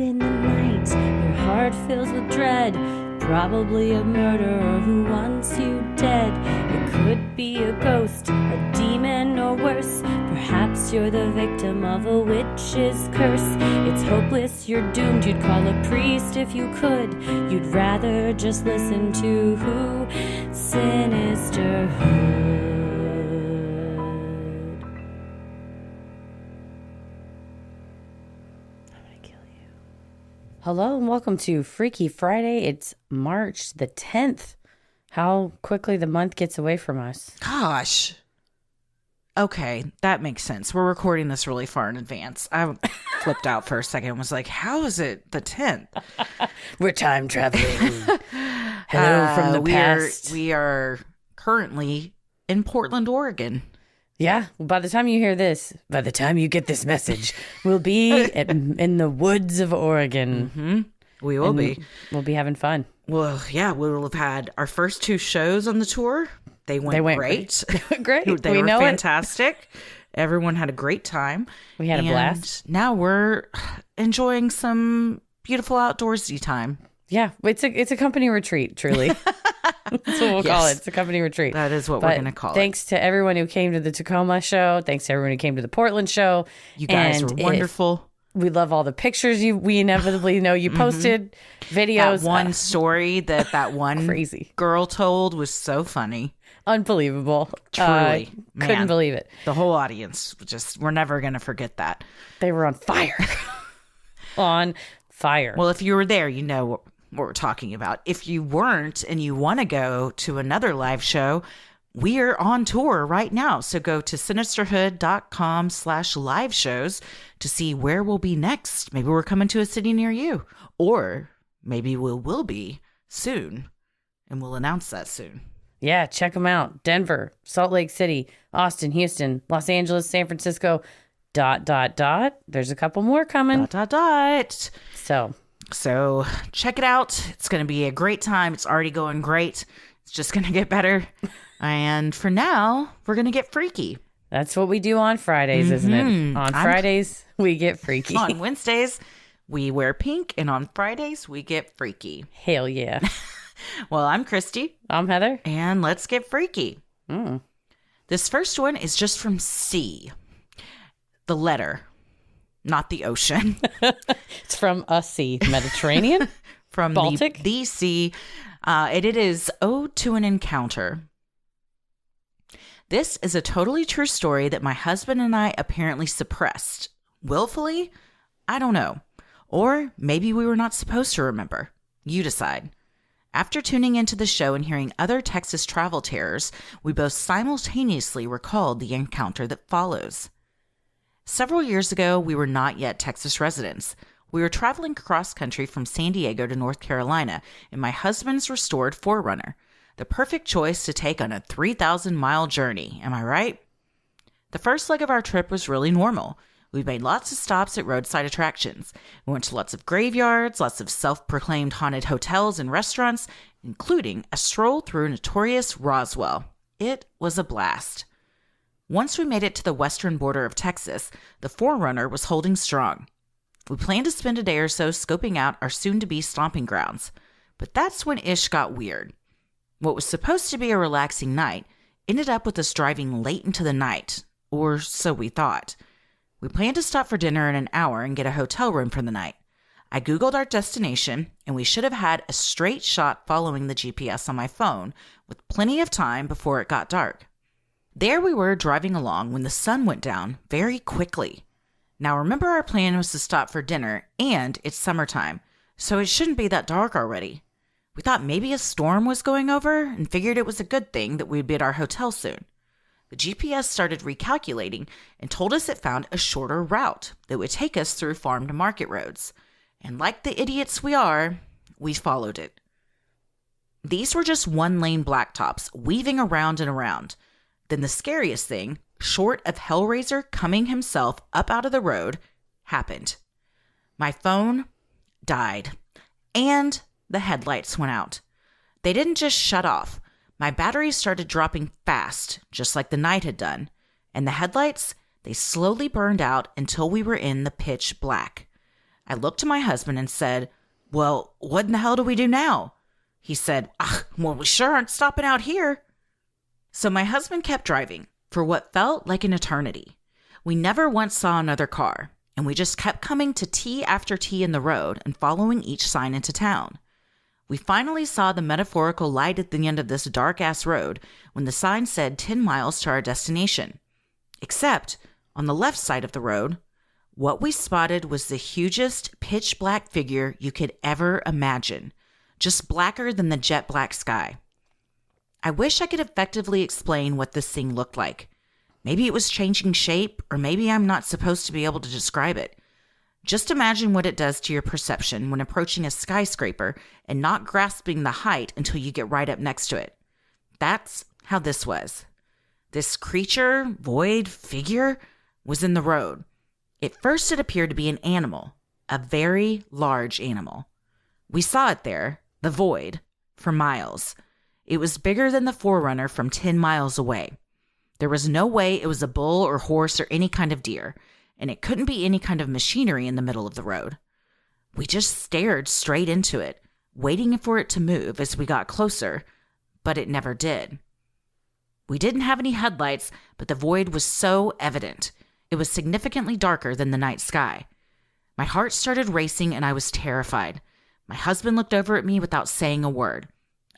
in the night, your heart fills with dread. Probably a murderer who wants you dead. It could be a ghost, a demon, or worse. Perhaps you're the victim of a witch's curse. It's hopeless, you're doomed. You'd call a priest if you could. You'd rather just listen to who? Sinisterhood. Hello and welcome to Freaky Friday. It's March the 10th. How quickly the month gets away from us. Gosh. Okay, that makes sense. We're recording this really far in advance. I flipped out for a second and was like, how is it the 10th? We're time traveling. Hello from the past. We are currently in Portland, Oregon. Yeah, by the time you hear this, by the time you get this message, we'll be in the woods of Oregon. Mm-hmm. We will be. We'll be having fun. Well, yeah, we will have had our first two shows on the tour. They went great. They went great. They were fantastic. Everyone had a great time. We had a blast. Now we're enjoying some beautiful outdoorsy time. Yeah, it's a company retreat, truly. That's what we'll call it. It's a company retreat. That is what we're going to call it. Thanks to everyone who came to the Tacoma show. Thanks to everyone who came to the Portland show. You guys were wonderful. We love all the pictures we inevitably know you posted, videos. That one story that one crazy girl told was so funny. Unbelievable. Truly. Couldn't believe it. The whole audience we're never going to forget that. They were on fire. On fire. Well, if you were there, you know what we're talking about. If you weren't and you want to go to another live show, we're on tour right now. So go to sinisterhood.com/live shows to see where we'll be next. Maybe we're coming to a city near you, or maybe we will be soon, and we'll announce that soon. Yeah, check them out. Denver, Salt Lake City, Austin, Houston, Los Angeles, San Francisco, ... There's a couple more coming. ... So check it out. It's going to be a great time. It's already going great. It's just going to get better. And for now, we're going to get freaky. That's what we do on Fridays, isn't it? On Fridays, we get freaky. On Wednesdays, we wear pink. And on Fridays, we get freaky. Hell yeah. Well, I'm Christy. I'm Heather. And let's get freaky. This first one is just from C. The letter. Not the ocean. It's from a sea. Mediterranean? From Baltic? The sea. It is Ode to an Encounter. This is a totally true story that my husband and I apparently suppressed. Willfully? I don't know. Or maybe we were not supposed to remember. You decide. After tuning into the show and hearing other Texas travel terrors, we both simultaneously recalled the encounter that follows. Several years ago, we were not yet Texas residents. We were traveling across country from San Diego to North Carolina in my husband's restored 4Runner, the perfect choice to take on a 3,000-mile journey, am I right? The first leg of our trip was really normal. We made lots of stops at roadside attractions. We went to lots of graveyards, lots of self-proclaimed haunted hotels and restaurants, including a stroll through notorious Roswell. It was a blast. Once we made it to the western border of Texas, the 4Runner was holding strong. We planned to spend a day or so scoping out our soon-to-be stomping grounds. But that's when ish got weird. What was supposed to be a relaxing night ended up with us driving late into the night, or so we thought. We planned to stop for dinner in an hour and get a hotel room for the night. I Googled our destination, and we should have had a straight shot following the GPS on my phone, with plenty of time before it got dark. There we were driving along when the sun went down very quickly. Now remember, our plan was to stop for dinner, and it's summertime, so it shouldn't be that dark already. We thought maybe a storm was going over and figured it was a good thing that we'd be at our hotel soon. The GPS started recalculating and told us it found a shorter route that would take us through farm to market roads. And like the idiots we are, we followed it. These were just one-lane blacktops weaving around and around. Then the scariest thing, short of Hellraiser coming himself up out of the road, happened. My phone died, and the headlights went out. They didn't just shut off. My batteries started dropping fast, just like the night had done, and the headlights, they slowly burned out until we were in the pitch black. I looked to my husband and said, "Well, what in the hell do we do now?" He said, "Well, we sure aren't stopping out here." So my husband kept driving for what felt like an eternity. We never once saw another car, and we just kept coming to T after T in the road and following each sign into town. We finally saw the metaphorical light at the end of this dark-ass road when the sign said 10 miles to our destination. Except, on the left side of the road, what we spotted was the hugest pitch-black figure you could ever imagine, just blacker than the jet-black sky. I wish I could effectively explain what this thing looked like. Maybe it was changing shape, or maybe I'm not supposed to be able to describe it. Just imagine what it does to your perception when approaching a skyscraper and not grasping the height until you get right up next to it. That's how this was. This creature, void, figure was in the road. At first it appeared to be an animal, a very large animal. We saw it there, the void, for miles. It was bigger than the Forerunner from 10 miles away. There was no way it was a bull or horse or any kind of deer, and it couldn't be any kind of machinery in the middle of the road. We just stared straight into it, waiting for it to move as we got closer, but it never did. We didn't have any headlights, but the void was so evident. It was significantly darker than the night sky. My heart started racing and I was terrified. My husband looked over at me without saying a word.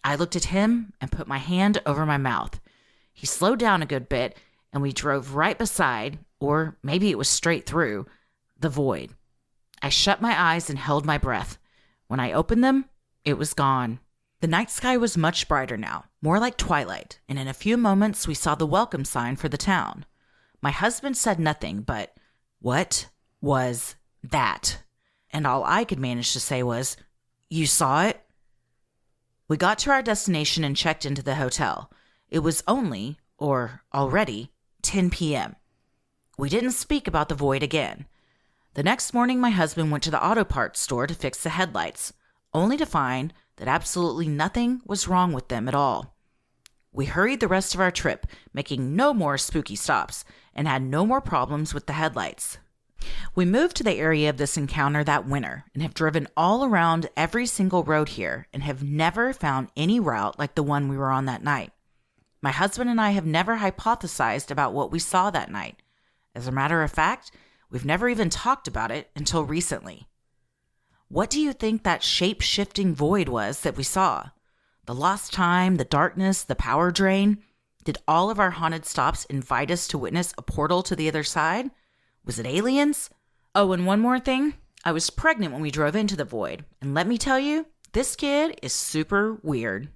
I looked at him and put my hand over my mouth. He slowed down a good bit and we drove right beside, or maybe it was straight through, the void. I shut my eyes and held my breath. When I opened them, it was gone. The night sky was much brighter now, more like twilight, and in a few moments we saw the welcome sign for the town. My husband said nothing, but what was that? And all I could manage to say was, "You saw it?" We got to our destination and checked into the hotel. It was only, or already, 10 p.m. We didn't speak about the void again. The next morning, my husband went to the auto parts store to fix the headlights, only to find that absolutely nothing was wrong with them at all. We hurried the rest of our trip, making no more spooky stops, and had no more problems with the headlights. We moved to the area of this encounter that winter and have driven all around every single road here and have never found any route like the one we were on that night. My husband and I have never hypothesized about what we saw that night. As a matter of fact, we've never even talked about it until recently. What do you think that shape-shifting void was that we saw? The lost time, the darkness, the power drain? Did all of our haunted stops invite us to witness a portal to the other side? Was it aliens? Oh, and one more thing. I was pregnant when we drove into the void. And let me tell you, this kid is super weird.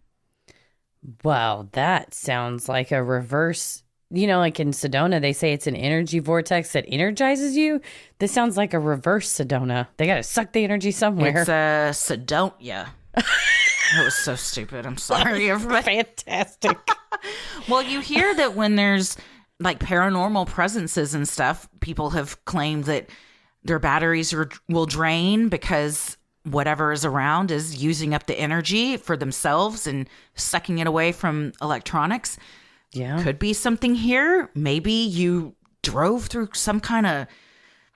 Wow, that sounds like a reverse. Like in Sedona, they say it's an energy vortex that energizes you. This sounds like a reverse Sedona. They got to suck the energy somewhere. It's Sedonia. That was so stupid. I'm sorry, everybody. Fantastic. Well, you hear that when there's like paranormal presences and stuff, people have claimed that their batteries will drain because whatever is around is using up the energy for themselves and sucking it away from electronics. Yeah. Could be something here. Maybe you drove through some kind of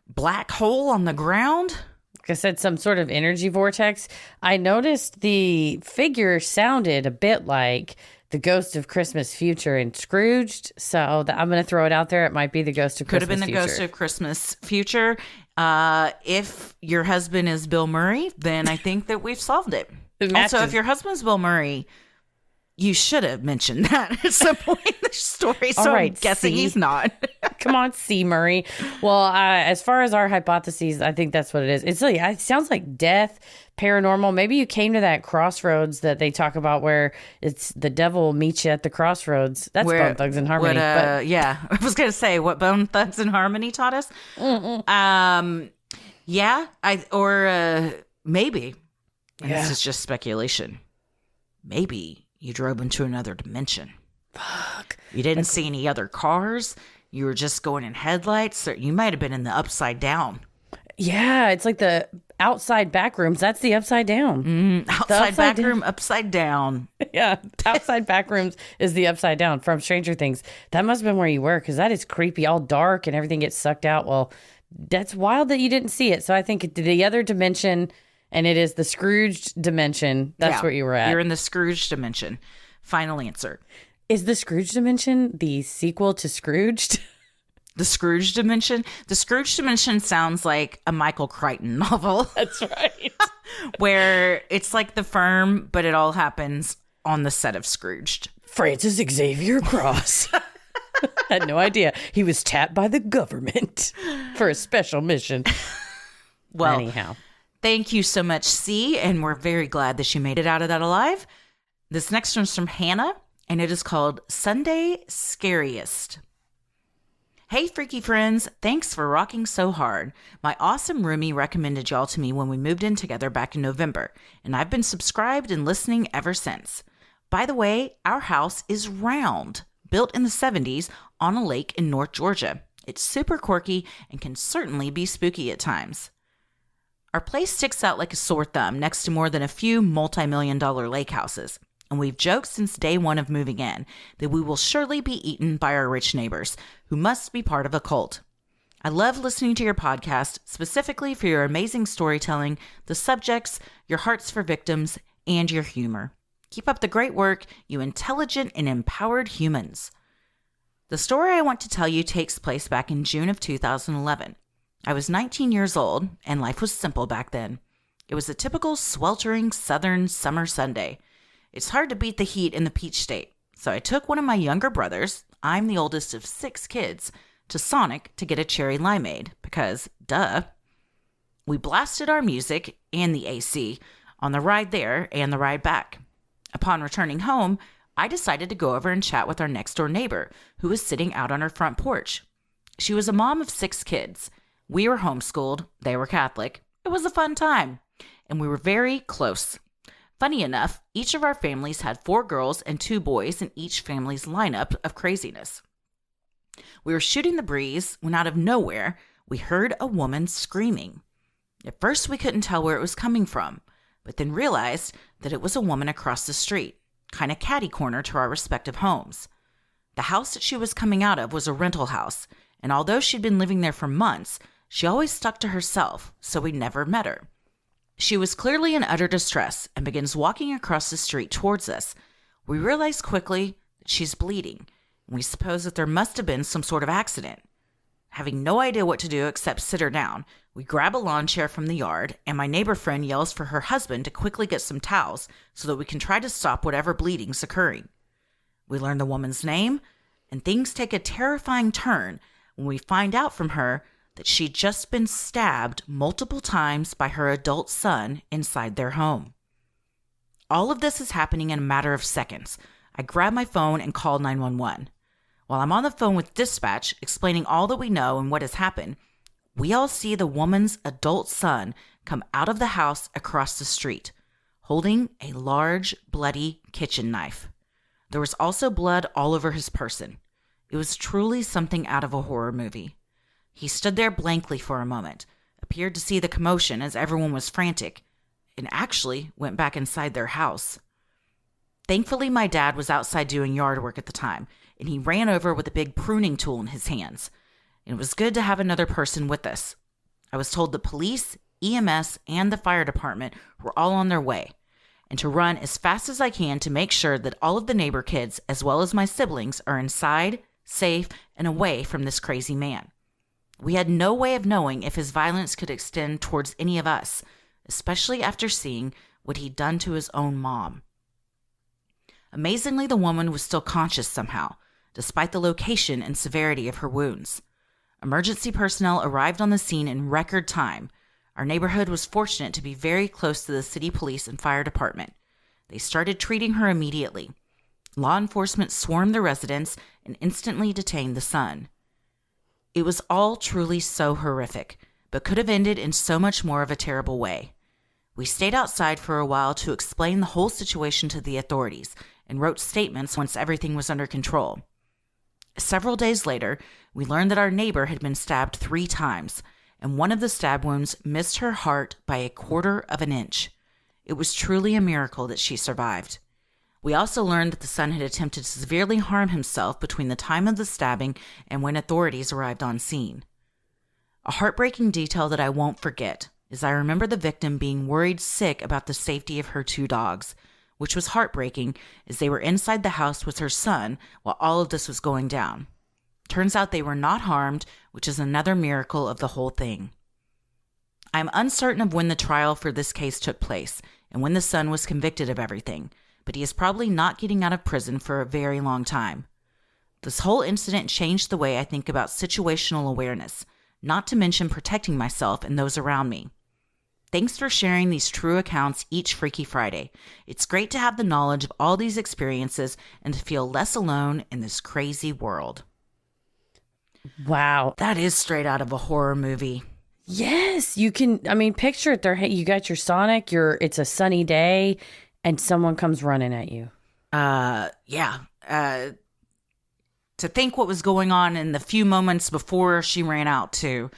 black hole on the ground. Like I said, some sort of energy vortex. I noticed the figure sounded a bit like the Ghost of Christmas Future in Scrooged. So I'm going to throw it out there. It might be the Ghost of Christmas Future. Could have been the Ghost of Christmas Future. If your husband is Bill Murray, then I think that we've solved it. Also, if your husband's Bill Murray, you should have mentioned that at some point in the story. So I'm guessing he's not. Come on, C. Murray. Well, as far as our hypotheses, I think that's what it is. It sounds like death, paranormal. Maybe you came to that crossroads that they talk about where it's the devil meets you at the crossroads. That's Bone Thugs and Harmony. Yeah, I was going to say what Bone Thugs and Harmony taught us. Yeah, maybe. And this is just speculation. Maybe you drove into another dimension. Fuck. You didn't see any other cars. You were just going in headlights. Or you might have been in the upside down. Yeah, it's like the outside back rooms. That's the upside down. Outside back room, upside down. Yeah, outside back rooms is the upside down from Stranger Things. That must have been where you were, because that is creepy, all dark and everything gets sucked out. Well, That's wild that you didn't see it. So I think the other dimension, and it is the Scrooged dimension. That's Yeah, where you were at. You're in the Scrooge dimension. Final answer. Is the Scrooge dimension the sequel to Scrooged? The Scrooge dimension? The Scrooge dimension sounds like a Michael Crichton novel. That's right. Where it's like The Firm, but it all happens on the set of Scrooged. Francis Xavier Cross. Had no idea. He was tapped by the government for a special mission. Well, anyhow. Thank you so much, C, and we're very glad that you made it out of that alive. This next one's from Hannah, and it is called Sunday Scariest. Hey, freaky friends. Thanks for rocking so hard. My awesome roomie recommended y'all to me when we moved in together back in November, and I've been subscribed and listening ever since. By the way, our house is round, built in the 70s on a lake in North Georgia. It's super quirky and can certainly be spooky at times. Our place sticks out like a sore thumb next to more than a few multi-million-dollar lake houses. And we've joked since day one of moving in that we will surely be eaten by our rich neighbors, who must be part of a cult. I love listening to your podcast, specifically for your amazing storytelling, the subjects, your hearts for victims, and your humor. Keep up the great work, you intelligent and empowered humans. The story I want to tell you takes place back in June of 2011. I was 19 years old, and life was simple back then. It was a typical sweltering southern summer Sunday. It's hard to beat the heat in the Peach State, so I took one of my younger brothers, I'm the oldest of 6 kids, to Sonic to get a cherry limeade, because, duh. We blasted our music and the AC on the ride there and the ride back. Upon returning home, I decided to go over and chat with our next-door neighbor, who was sitting out on her front porch. She was a mom of 6 kids. We were homeschooled, they were Catholic. It was a fun time, and we were very close. Funny enough, each of our families had 4 girls and 2 boys in each family's lineup of craziness. We were shooting the breeze when out of nowhere, we heard a woman screaming. At first, we couldn't tell where it was coming from, but then realized that it was a woman across the street, kind of catty-corner to our respective homes. The house that she was coming out of was a rental house, and although she'd been living there for months, she always stuck to herself, so we never met her. She was clearly in utter distress and begins walking across the street towards us. We realize quickly that she's bleeding, and we suppose that there must have been some sort of accident. Having no idea what to do except sit her down, we grab a lawn chair from the yard, and my neighbor friend yells for her husband to quickly get some towels so that we can try to stop whatever bleeding's occurring. We learn the woman's name, and things take a terrifying turn when we find out from her that she'd just been stabbed multiple times by her adult son inside their home. All of this is happening in a matter of seconds. I grab my phone and call 911. While I'm on the phone with dispatch, explaining all that we know and what has happened, we all see the woman's adult son come out of the house across the street, holding a large, bloody kitchen knife. There was also blood all over his person. It was truly something out of a horror movie. He stood there blankly for a moment, appeared to see the commotion as everyone was frantic, and actually went back inside their house. Thankfully, my dad was outside doing yard work at the time, and he ran over with a big pruning tool in his hands. It was good to have another person with us. I was told the police, EMS, and the fire department were all on their way, and to run as fast as I can to make sure that all of the neighbor kids, as well as my siblings, are inside, safe, and away from this crazy man. We had no way of knowing if his violence could extend towards any of us, especially after seeing what he'd done to his own mom. Amazingly, the woman was still conscious somehow, despite the location and severity of her wounds. Emergency personnel arrived on the scene in record time. Our neighborhood was fortunate to be very close to the city police and fire department. They started treating her immediately. Law enforcement swarmed the residence and instantly detained the son. It was all truly so horrific, but could have ended in so much more of a terrible way. We stayed outside for a while to explain the whole situation to the authorities and wrote statements once everything was under control. Several days later, we learned that our neighbor had been stabbed 3 times, and one of the stab wounds missed her heart by 1/4 of an inch. It was truly a miracle that she survived. We also learned that the son had attempted to severely harm himself between the time of the stabbing and when authorities arrived on scene. A heartbreaking detail that I won't forget is I remember the victim being worried sick about the safety of her 2 dogs, which was heartbreaking as they were inside the house with her son while all of this was going down. Turns out they were not harmed, which is another miracle of the whole thing. I am uncertain of when the trial for this case took place and when the son was convicted of everything, but he is probably not getting out of prison for a very long time. This whole incident changed the way I think about situational awareness, not to mention protecting myself and those around me. Thanks for sharing these true accounts each Freaky Friday. It's great to have the knowledge of all these experiences and to feel less alone in this crazy world. Wow. That is straight out of a horror movie. Yes, you can. I mean, picture it. You got your Sonic. It's a sunny day, and someone comes running at you. Yeah. To think what was going on in the few moments before she ran out too.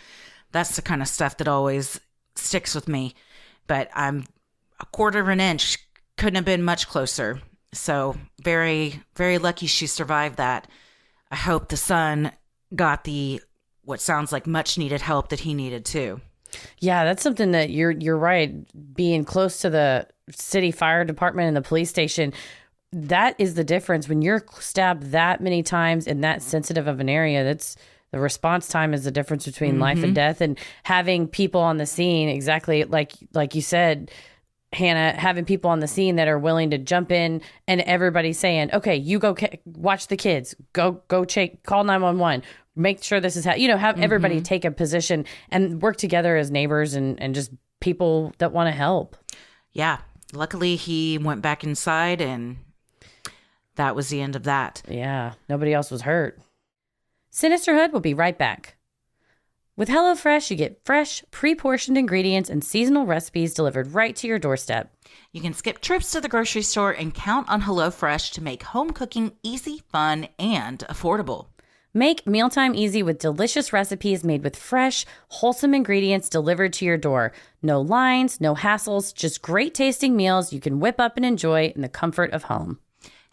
That's the kind of stuff that always sticks with me. But I'm a quarter of an inch. Couldn't have been much closer. So very, very lucky she survived that. I hope the son got the what sounds like much needed help that he needed too. Yeah, that's something that you're right. Being close to the city fire department and the police station, that is the difference. When you're stabbed that many times in that sensitive of an area, that's the response time is the difference between life and death. And having people on the scene, exactly like you said, Hannah, having people on the scene that are willing to jump in, and everybody saying, okay, you go watch the kids, go call 911, make sure this is how, have everybody take a position and work together as neighbors and just people that want to help. Yeah. Luckily he went back inside and that was the end of that. Yeah. Nobody else was hurt. Sinisterhood will be right back. With HelloFresh, you get fresh, pre-portioned ingredients and seasonal recipes delivered right to your doorstep. You can skip trips to the grocery store and count on HelloFresh to make home cooking easy, fun, and affordable. Make mealtime easy with delicious recipes made with fresh, wholesome ingredients delivered to your door. No lines, no hassles, just great tasting meals you can whip up and enjoy in the comfort of home.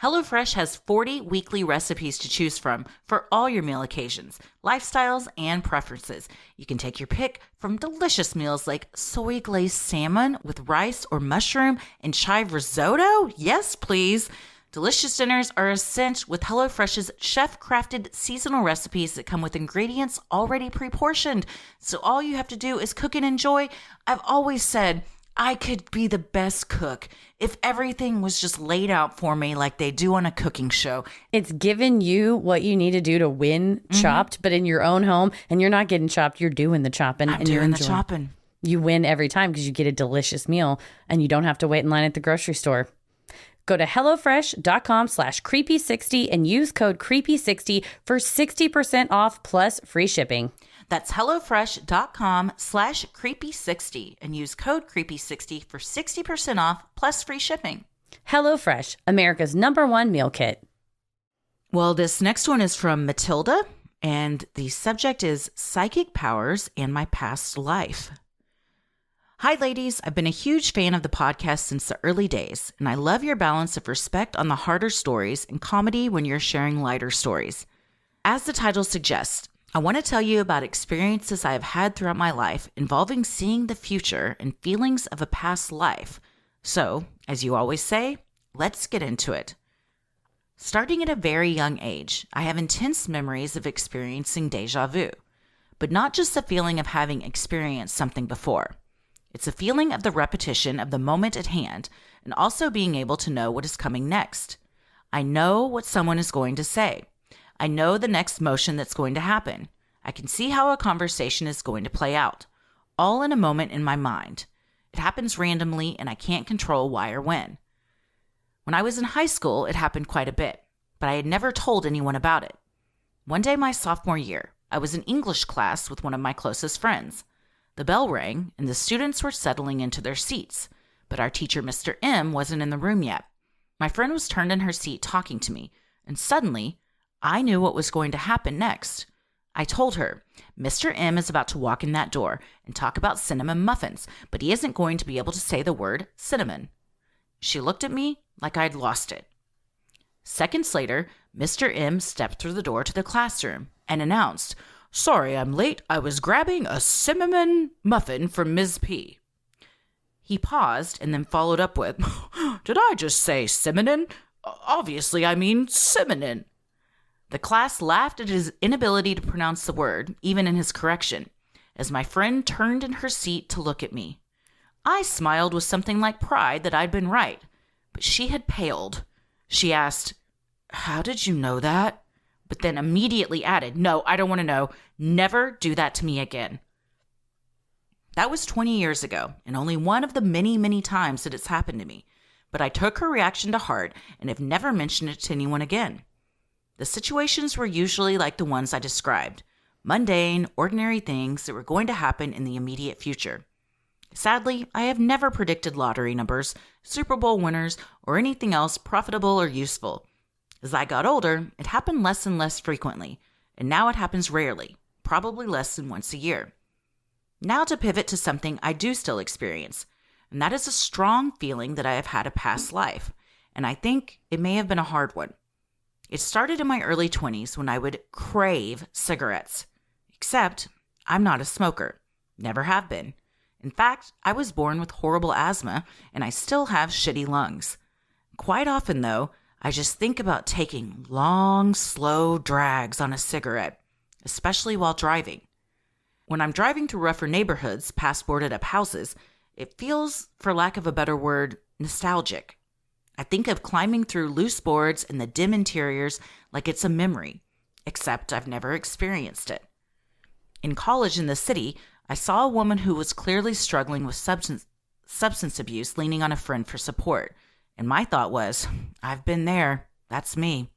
HelloFresh has 40 weekly recipes to choose from for all your meal occasions, lifestyles, and preferences. You can take your pick from delicious meals like soy glazed salmon with rice or mushroom and chive risotto. Yes, please. Delicious dinners are a cinch with HelloFresh's chef-crafted seasonal recipes that come with ingredients already pre-portioned. So all you have to do is cook and enjoy. I've always said I could be the best cook if everything was just laid out for me like they do on a cooking show. It's given you what you need to do to win Chopped, but in your own home, and you're not getting chopped, you're doing the chopping. I'm doing the chopping. You win every time because you get a delicious meal and you don't have to wait in line at the grocery store. Go to HelloFresh.com/creepy60 and use code creepy60 for 60% off plus free shipping. That's HelloFresh.com/creepy60 and use code creepy60 for 60% off plus free shipping. HelloFresh, America's #1 meal kit. Well, this next one is from Matilda, and the subject is psychic powers and my past life. Hi, ladies. I've been a huge fan of the podcast since the early days, and I love your balance of respect on the harder stories and comedy when you're sharing lighter stories. As the title suggests, I want to tell you about experiences I have had throughout my life involving seeing the future and feelings of a past life. So, as you always say, let's get into it. Starting at a very young age, I have intense memories of experiencing deja vu, but not just the feeling of having experienced something before. It's a feeling of the repetition of the moment at hand and also being able to know what is coming next. I know what someone is going to say. I know the next motion that's going to happen. I can see how a conversation is going to play out, all in a moment in my mind. It happens randomly and I can't control why or when. When I was in high school, it happened quite a bit, but I had never told anyone about it. One day my sophomore year, I was in English class with one of my closest friends. The bell rang, and the students were settling into their seats, but our teacher, Mr. M, wasn't in the room yet. My friend was turned in her seat talking to me, and suddenly, I knew what was going to happen next. I told her, Mr. M is about to walk in that door and talk about cinnamon muffins, but he isn't going to be able to say the word cinnamon. She looked at me like I'd lost it. Seconds later, Mr. M stepped through the door to the classroom and announced, Sorry I'm late. I was grabbing a cinnamon muffin from Ms. P. He paused and then followed up with, Did I just say cinnamon? Obviously, I mean cinnamon. The class laughed at his inability to pronounce the word, even in his correction, as my friend turned in her seat to look at me. I smiled with something like pride that I'd been right, but she had paled. She asked, How did you know that? But then immediately added, No, I don't want to know. Never do that to me again. That was 20 years ago, and only one of the many, many times that it's happened to me. But I took her reaction to heart and have never mentioned it to anyone again. The situations were usually like the ones I described, mundane, ordinary things that were going to happen in the immediate future. Sadly, I have never predicted lottery numbers, Super Bowl winners, or anything else profitable or useful. As I got older, it happened less and less frequently, and now it happens rarely, probably less than once a year. Now to pivot to something I do still experience, and that is a strong feeling that I have had a past life, and I think it may have been a hard one. It started in my early 20s when I would crave cigarettes. Except, I'm not a smoker. Never have been. In fact, I was born with horrible asthma, and I still have shitty lungs. Quite often, though, I just think about taking long, slow drags on a cigarette, especially while driving. When I'm driving through rougher neighborhoods past boarded-up houses, it feels, for lack of a better word, nostalgic. I think of climbing through loose boards and the dim interiors like it's a memory, except I've never experienced it. In college in the city, I saw a woman who was clearly struggling with substance abuse leaning on a friend for support, and my thought was, I've been there, that's me.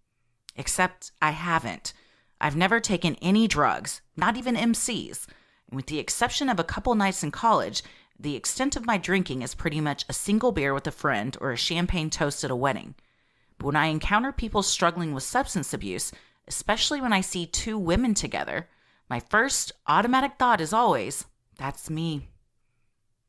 Except I haven't. I've never taken any drugs, not even MCs, and with the exception of a couple nights in college, the extent of my drinking is pretty much a single beer with a friend or a champagne toast at a wedding. But when I encounter people struggling with substance abuse, especially when I see two women together, my first automatic thought is always, that's me.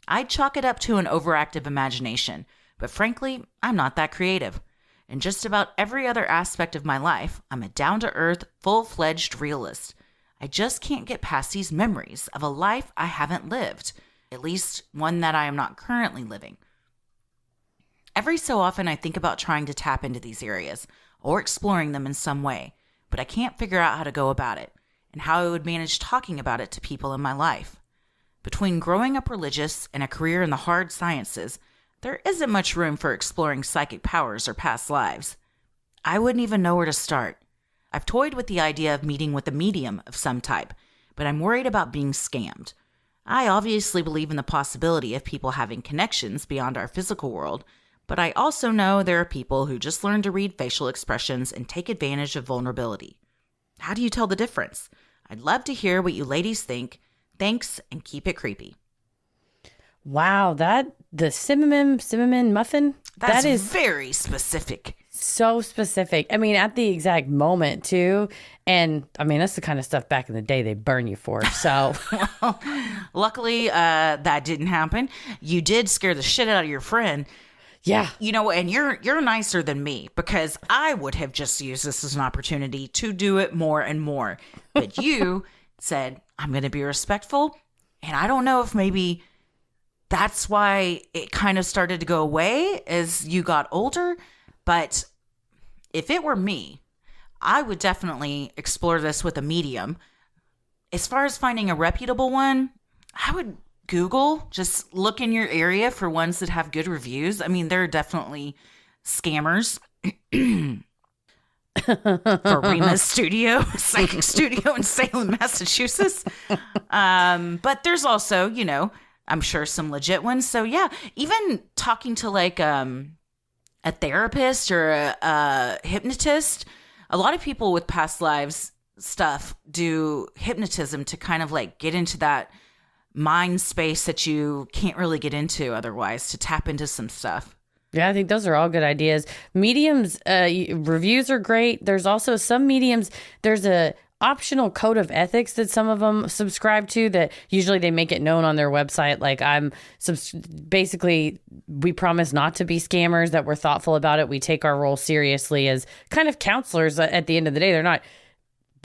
I'd chalk it up to an overactive imagination, but frankly, I'm not that creative. In just about every other aspect of my life, I'm a down-to-earth, full-fledged realist. I just can't get past these memories of a life I haven't lived, at least one that I am not currently living. Every so often I think about trying to tap into these areas or exploring them in some way, but I can't figure out how to go about it and how I would manage talking about it to people in my life. Between growing up religious and a career in the hard sciences, there isn't much room for exploring psychic powers or past lives. I wouldn't even know where to start. I've toyed with the idea of meeting with a medium of some type, but I'm worried about being scammed. I obviously believe in the possibility of people having connections beyond our physical world, but I also know there are people who just learn to read facial expressions and take advantage of vulnerability. How do you tell the difference? I'd love to hear what you ladies think. Thanks, and keep it creepy. Wow, the cinnamon muffin? That is very specific. So specific. I mean, at the exact moment, too. And, I mean, that's the kind of stuff back in the day they burn you for. So, well, luckily, that didn't happen. You did scare the shit out of your friend. yeah. You know, and you're nicer than me because I would have just used this as an opportunity to do it more and more. But you said, I'm going to be respectful. And I don't know if maybe that's why it kind of started to go away as you got older. But if it were me, I would definitely explore this with a medium. As far as finding a reputable one, I would Google, just look in your area for ones that have good reviews. I mean, there are definitely scammers. For Rena's studio, psychic studio in Salem, Massachusetts. But there's also, you know, I'm sure some legit ones. So yeah, even talking to like a therapist or a hypnotist, a lot of people with past lives stuff do hypnotism to kind of like get into that mind space that you can't really get into otherwise, to tap into some stuff. Yeah, I think those are all good ideas. Mediums, reviews are great. There's also some mediums, there's a optional code of ethics that some of them subscribe to that usually they make it known on their website. Like basically, we promise not to be scammers, that we're thoughtful about it. We take our role seriously as kind of counselors at the end of the day.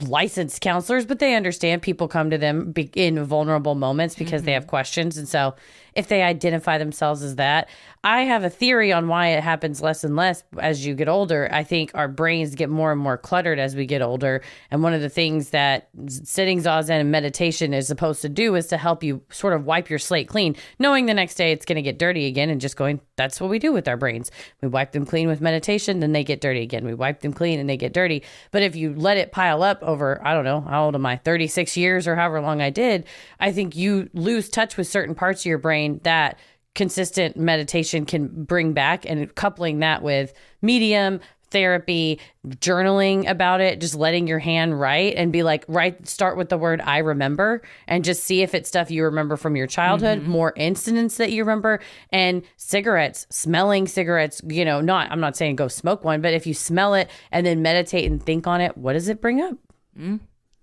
licensed counselors, but they understand people come to them in vulnerable moments because they have questions. And so if they identify themselves as that, I have a theory on why it happens less and less as you get older. I think our brains get more and more cluttered as we get older. And one of the things that sitting zazen and meditation is supposed to do is to help you sort of wipe your slate clean, knowing the next day it's going to get dirty again and just going, that's what we do with our brains. We wipe them clean with meditation, then they get dirty again. We wipe them clean and they get dirty. But if you let it pile up over, I don't know, how old am I, 36 years or however long I did, I think you lose touch with certain parts of your brain that consistent meditation can bring back, and coupling that with medium therapy, journaling about it, just letting your hand write and be like, start with the word I remember and just see if it's stuff you remember from your childhood, more incidents that you remember. And cigarettes, smelling cigarettes, I'm not saying go smoke one, but if you smell it and then meditate and think on it, what does it bring up?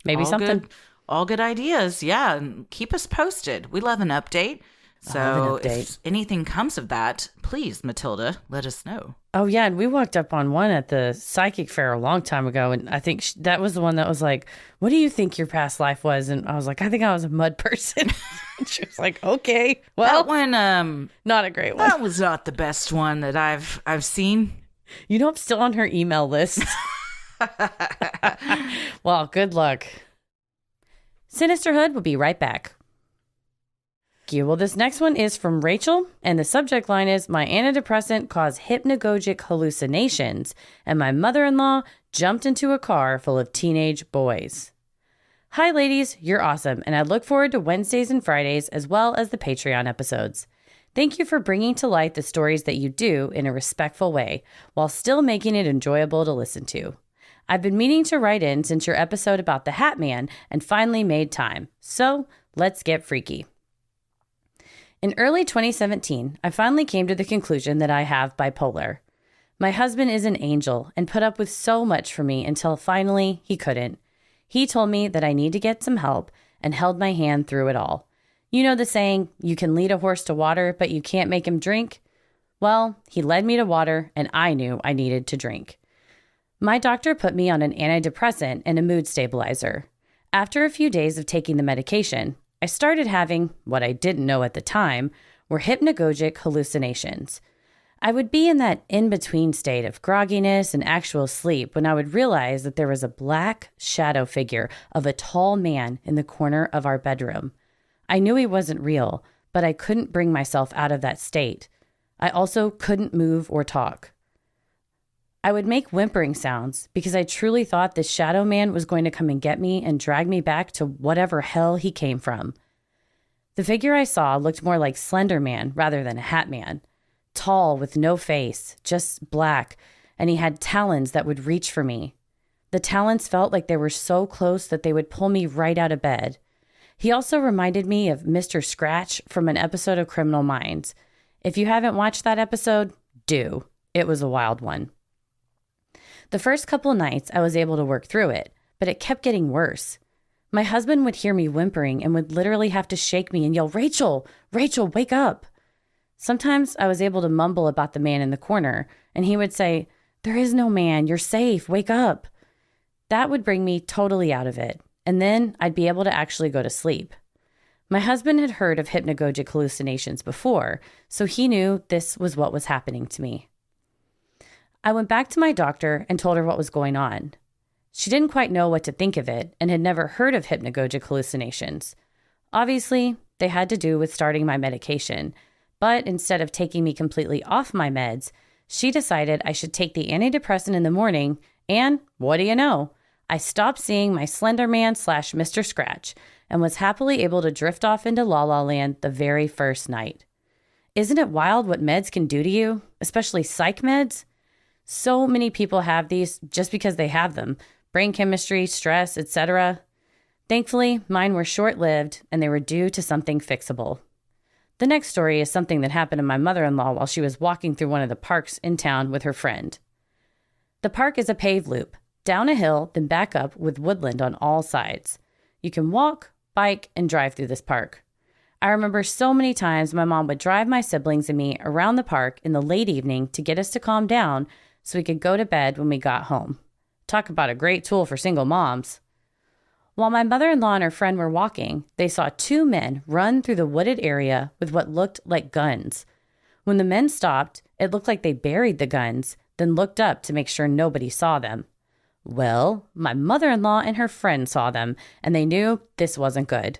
Maybe something. All good ideas. Yeah. And keep us posted. We love an update. So if anything comes of that, please, Matilda, let us know. Oh, yeah. And we walked up on one at the psychic fair a long time ago. And I think that was the one that was like, what do you think your past life was? And I was like, I think I was a mud person. And she was like, okay, well, that one, not a great one. That was not the best one that I've seen. I'm still on her email list. Well, good luck. Sinisterhood will be right back. Well, this next one is from Rachel, and the subject line is, my antidepressant caused hypnagogic hallucinations, and my mother-in-law jumped into a car full of teenage boys. Hi, ladies, you're awesome, and I look forward to Wednesdays and Fridays, as well as the Patreon episodes. Thank you for bringing to light the stories that you do in a respectful way, while still making it enjoyable to listen to. I've been meaning to write in since your episode about the Hat Man, and finally made time. So, let's get freaky. In early 2017, I finally came to the conclusion that I have bipolar. My husband is an angel and put up with so much for me until finally he couldn't. He told me that I need to get some help and held my hand through it all. You know the saying, you can lead a horse to water, but you can't make him drink? Well, he led me to water and I knew I needed to drink. My doctor put me on an antidepressant and a mood stabilizer. After a few days of taking the medication, I started having, what I didn't know at the time, were hypnagogic hallucinations. I would be in that in-between state of grogginess and actual sleep when I would realize that there was a black shadow figure of a tall man in the corner of our bedroom. I knew he wasn't real, but I couldn't bring myself out of that state. I also couldn't move or talk. I would make whimpering sounds because I truly thought this shadow man was going to come and get me and drag me back to whatever hell he came from. The figure I saw looked more like Slender Man rather than a Hat Man. Tall with no face, just black, and he had talons that would reach for me. The talons felt like they were so close that they would pull me right out of bed. He also reminded me of Mr. Scratch from an episode of Criminal Minds. If you haven't watched that episode, do. It was a wild one. The first couple nights, I was able to work through it, but it kept getting worse. My husband would hear me whimpering and would literally have to shake me and yell, Rachel, Rachel, wake up. Sometimes I was able to mumble about the man in the corner, and he would say, there is no man, you're safe, wake up. That would bring me totally out of it, and then I'd be able to actually go to sleep. My husband had heard of hypnagogic hallucinations before, so he knew this was what was happening to me. I went back to my doctor and told her what was going on. She didn't quite know what to think of it and had never heard of hypnagogic hallucinations. Obviously, they had to do with starting my medication, but instead of taking me completely off my meds, she decided I should take the antidepressant in the morning, and what do you know? I stopped seeing my Slender Man / Mr. Scratch and was happily able to drift off into La La Land the very first night. Isn't it wild what meds can do to you, especially psych meds? So many people have these just because they have them. Brain chemistry, stress, etc. Thankfully, mine were short-lived and they were due to something fixable. The next story is something that happened to my mother-in-law while she was walking through one of the parks in town with her friend. The park is a paved loop, down a hill, then back up with woodland on all sides. You can walk, bike, and drive through this park. I remember so many times my mom would drive my siblings and me around the park in the late evening to get us to calm down so we could go to bed when we got home. Talk about a great tool for single moms. While my mother-in-law and her friend were walking, they saw 2 men run through the wooded area with what looked like guns. When the men stopped, it looked like they buried the guns, then looked up to make sure nobody saw them. Well, my mother-in-law and her friend saw them, and they knew this wasn't good.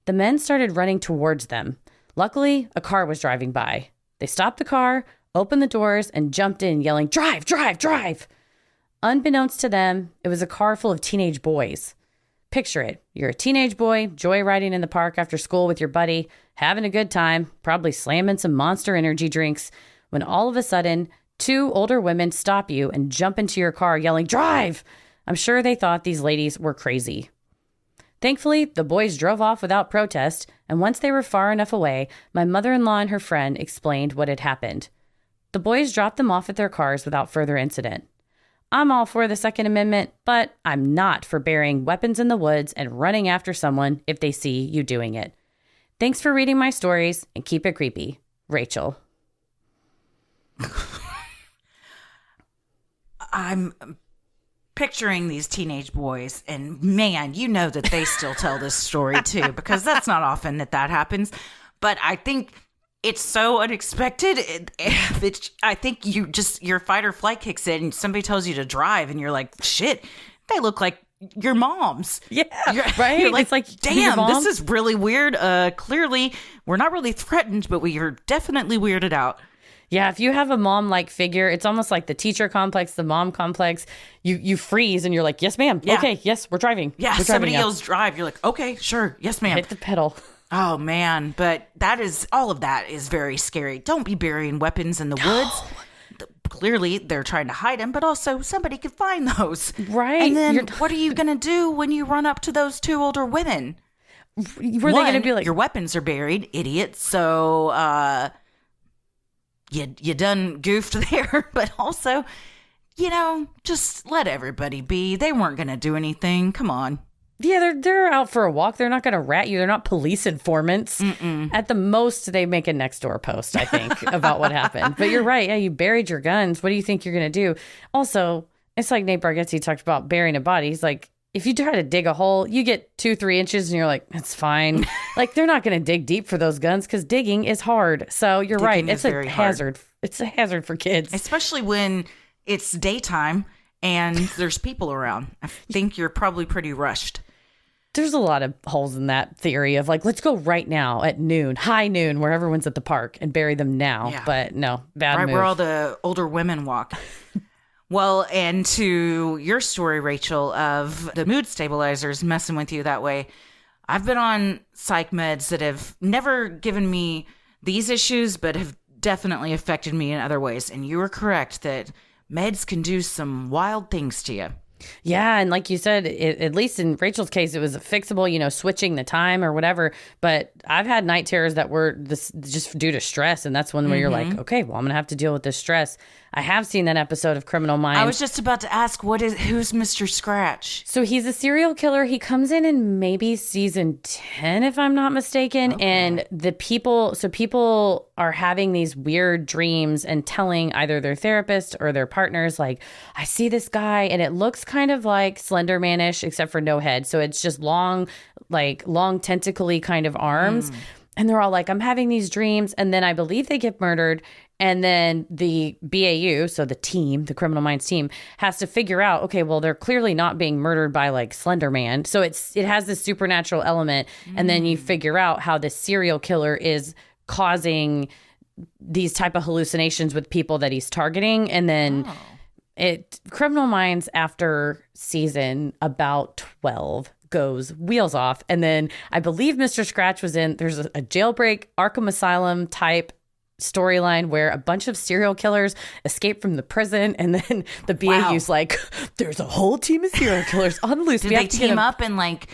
The men started running towards them. Luckily, a car was driving by. They stopped the car, opened the doors, and jumped in, yelling, "Drive, drive, drive!" Unbeknownst to them, it was a car full of teenage boys. Picture it. You're a teenage boy, joyriding in the park after school with your buddy, having a good time, probably slamming some Monster Energy drinks, when all of a sudden, 2 older women stop you and jump into your car yelling, "Drive!" I'm sure they thought these ladies were crazy. Thankfully, the boys drove off without protest, and once they were far enough away, my mother-in-law and her friend explained what had happened. The boys dropped them off at their cars without further incident. I'm all for the Second Amendment, but I'm not for burying weapons in the woods and running after someone if they see you doing it. Thanks for reading my stories, and keep it creepy. Rachel. I'm picturing these teenage boys, and man, you know that they still tell this story too, because that's not often that happens. But I think it's so unexpected. I think your fight or flight kicks in, and somebody tells you to drive, and you're like, shit, they look like your moms. Yeah, right? You're like, it's like, damn, this is really weird. Clearly, we're not really threatened, but we are definitely weirded out. Yeah, if you have a mom-like figure, it's almost like the teacher complex, the mom complex. You freeze and you're like, yes, ma'am. Yeah. Okay, yes, we're driving. Yeah, we're somebody driving yells drive. You're like, okay, sure. Yes, ma'am. Hit the pedal. Oh, man. But all of that is very scary. Don't be burying weapons in the woods. Clearly, they're trying to hide them, but also somebody could find those. Right. And then what are you going to do when you run up to those 2 older women? Were they going to be like, your weapons are buried, idiot. So, you done goofed there, but also, just let everybody be. They weren't going to do anything. Come on. Yeah, they're out for a walk. They're not going to rat you. They're not police informants. Mm-mm. At the most, they make a next door post, I think, about what happened. But you're right. Yeah, you buried your guns. What do you think you're going to do? Also, it's like Nate Bargatze talked about burying a body. He's like, if you try to dig a hole, you get 2-3 inches and you're like, it's fine. Like, they're not going to dig deep for those guns because digging is hard. So you're right. It's a hazard. It's a hazard for kids. Especially when it's daytime and there's people around. I think you're probably pretty rushed. There's a lot of holes in that theory of like, let's go right now at noon, high noon, where everyone's at the park and bury them now. Yeah. But no, bad move. Right where all the older women walk. Well, and to your story, Rachel, of the mood stabilizers messing with you that way, I've been on psych meds that have never given me these issues, but have definitely affected me in other ways. And you were correct that meds can do some wild things to you. Yeah. And like you said, at least in Rachel's case, it was fixable, switching the time or whatever. But I've had night terrors that were just due to stress. And that's one where you're like, okay, well, I'm going to have to deal with this stress. I have seen that episode of Criminal Minds. I was just about to ask, who's Mr. Scratch? So he's a serial killer. He comes in maybe season 10, if I'm not mistaken. Okay. And people are having these weird dreams and telling either their therapist or their partners, like, I see this guy and it looks kind of like Slender Man-ish, except for no head. So it's just long tentacly kind of arms. And they're all like, I'm having these dreams. And then I believe they get murdered. And then the BAU, so the team, the Criminal Minds team, has to figure out, okay, well, they're clearly not being murdered by like Slender Man. So it has this supernatural element. And then you figure out how the serial killer is causing these type of hallucinations with people that he's targeting. And then Criminal Minds after season about 12 goes wheels off. And then I believe Mr. Scratch was there's a jailbreak Arkham Asylum type storyline where a bunch of serial killers escape from the prison, and then the BAU's like, there's a whole team of serial killers on the loose. Did they team up and like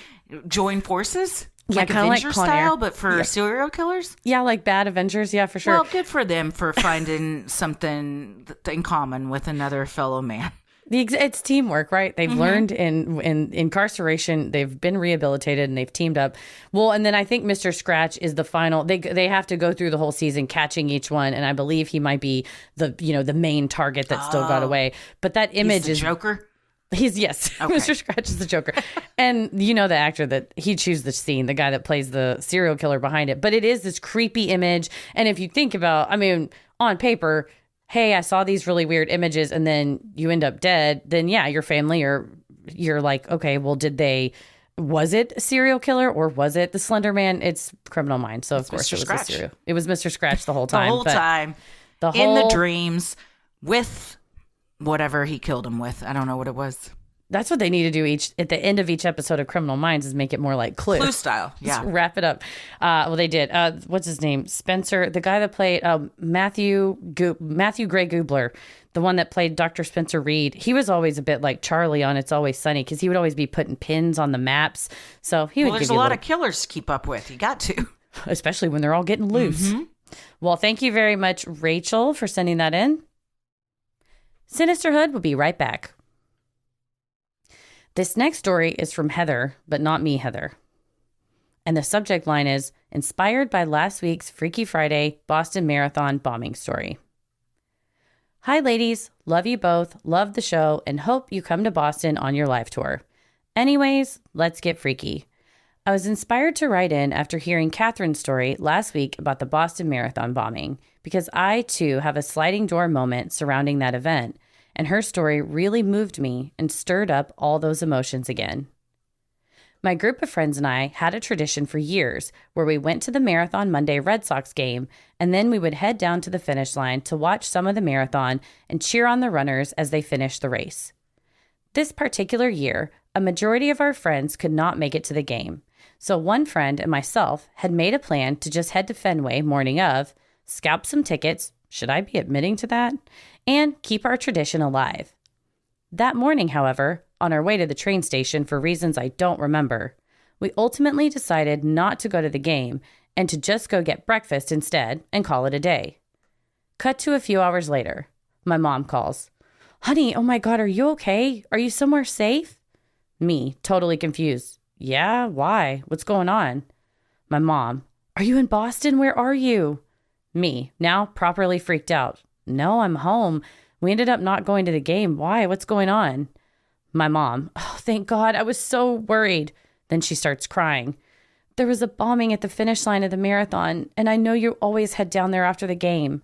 join forces? Yeah, like Avenger style, but for serial killers? Yeah, like bad Avengers. Yeah, for sure. Well, good for them for finding something in common with another fellow man. It's teamwork, right? They've learned in incarceration, they've been rehabilitated and they've teamed up. Well, and then I think Mr. Scratch is the final. They have to go through the whole season catching each one, and I believe he might be the main target that still got away. But that image is Joker. Yes, Okay. Mr. Scratch is the Joker. And you know the actor that he chooses the scene, the guy that plays the serial killer behind it. But it is this creepy image. And if you think about, I mean, on paper, hey, I saw these really weird images and then you end up dead, then yeah, your family or you're like, okay, well, was it a serial killer or was it the Slender Man? It's Criminal Minds. So of course Mr. it was Scratch. a serial. It was Mr. Scratch the whole time. The whole time. The In the whole dreams with whatever he killed him with. I don't know what it was. That's what they need to do at the end of each episode of Criminal Minds is make it more like Clue. Clue style. Yeah. Just wrap it up. Well, they did. What's his name? Spencer, the guy that played Matthew Gray Gubler, the one that played Dr. Spencer Reed. He was always a bit like Charlie on It's Always Sunny because he would always be putting pins on the maps. So he would Well, give there's a you lot of killers to keep up with. You got to. especially when they're all getting loose. Well, thank you very much, Rachel, for sending that in. Sinisterhood will be right back. This next story is from Heather, but not me, Heather. And the subject line is inspired by last week's Freaky Friday Boston Marathon bombing story. Hi, ladies. Love you both. Love the show and hope you come to Boston on your live tour. Anyways, let's get freaky. I was inspired to write in after hearing Catherine's story last week about the Boston Marathon bombing because I, too, have a sliding door moment surrounding that event, and her story really moved me and stirred up all those emotions again. My group of friends and I had a tradition for years where we went to the Marathon Monday Red Sox game, and then we would head down to the finish line to watch some of the marathon and cheer on the runners as they finished the race. This particular year, a majority of our friends could not make it to the game, so one friend and myself had made a plan to just head to Fenway morning of, scalp some tickets, should I be admitting to that, and keep our tradition alive. That morning, however, on our way to the train station for reasons I don't remember, we ultimately decided not to go to the game and to just go get breakfast instead and call it a day. Cut to a few hours later. My mom calls. Honey, oh my God, are you okay? Are you somewhere safe? Me, totally confused. Yeah, why? What's going on? My mom, are you in Boston? Where are you? Me, now properly freaked out. No, I'm home. We ended up not going to the game. Why? What's going on? My mom, oh, thank God. I was so worried. Then she starts crying. There was a bombing at the finish line of the marathon, and I know you always head down there after the game.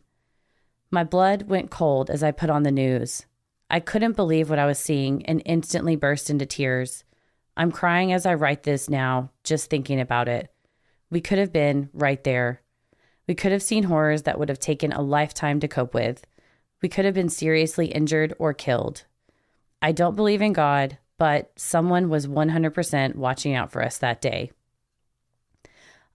My blood went cold as I put on the news. I couldn't believe what I was seeing and instantly burst into tears. I'm crying as I write this now, just thinking about it. We could have been right there. We could have seen horrors that would have taken a lifetime to cope with. We could have been seriously injured or killed. I don't believe in God, but someone was 100% watching out for us that day.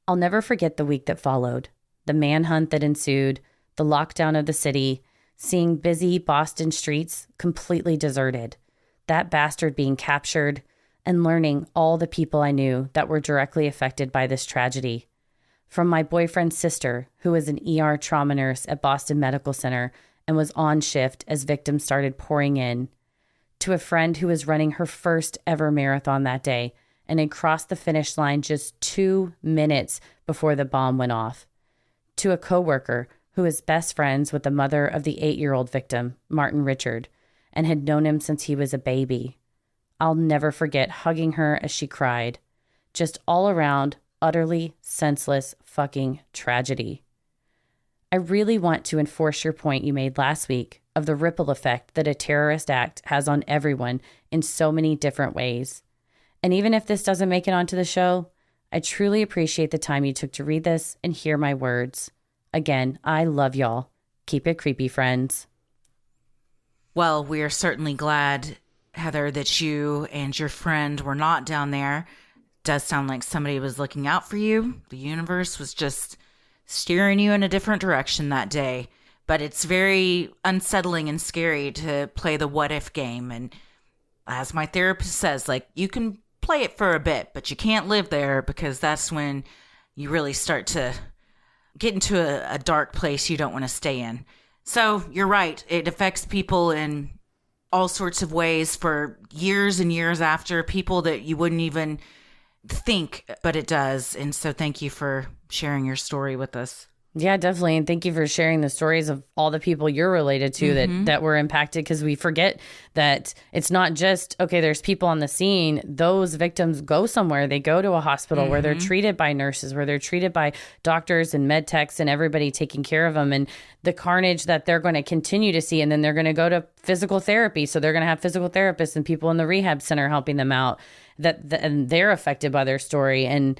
I'll never forget the week that followed, the manhunt that ensued, the lockdown of the city, seeing busy Boston streets completely deserted, that bastard being captured, and learning all the people I knew that were directly affected by this tragedy. From my boyfriend's sister, who was an ER trauma nurse at Boston Medical Center and was on shift as victims started pouring in, to a friend who was running her first ever marathon that day and had crossed the finish line just 2 minutes before the bomb went off, to a coworker who was best friends with the mother of the 8-year-old victim, Martin Richard, and had known him since he was a baby. I'll never forget hugging her as she cried. Just all around, utterly senseless fucking tragedy. I really want to enforce your point you made last week of the ripple effect that a terrorist act has on everyone in so many different ways. And even if this doesn't make it onto the show, I truly appreciate the time you took to read this and hear my words. Again, I love y'all. Keep it creepy, friends. Well, we are certainly glad, Heather, that you and your friend were not down there. Does sound like somebody was looking out for you. The universe was just steering you in a different direction that day. But it's very unsettling and scary to play the what if game. And as my therapist says, like, you can play it for a bit, but you can't live there, because that's when you really start to get into a dark place you don't want to stay in. So you're right. It affects people in all sorts of ways for years and years after, people that you wouldn't even think, but it does. And so thank you for sharing your story with us. Yeah, definitely. And thank you for sharing the stories of all the people you're related to that were impacted, because we forget that it's not just, okay, there's people on the scene. Those victims go somewhere. They go to a hospital where they're treated by nurses, where they're treated by doctors and med techs and everybody taking care of them. And the carnage that they're going to continue to see. And then they're going to go to physical therapy. So they're going to have physical therapists and people in the rehab center helping them out and they're affected by their story. And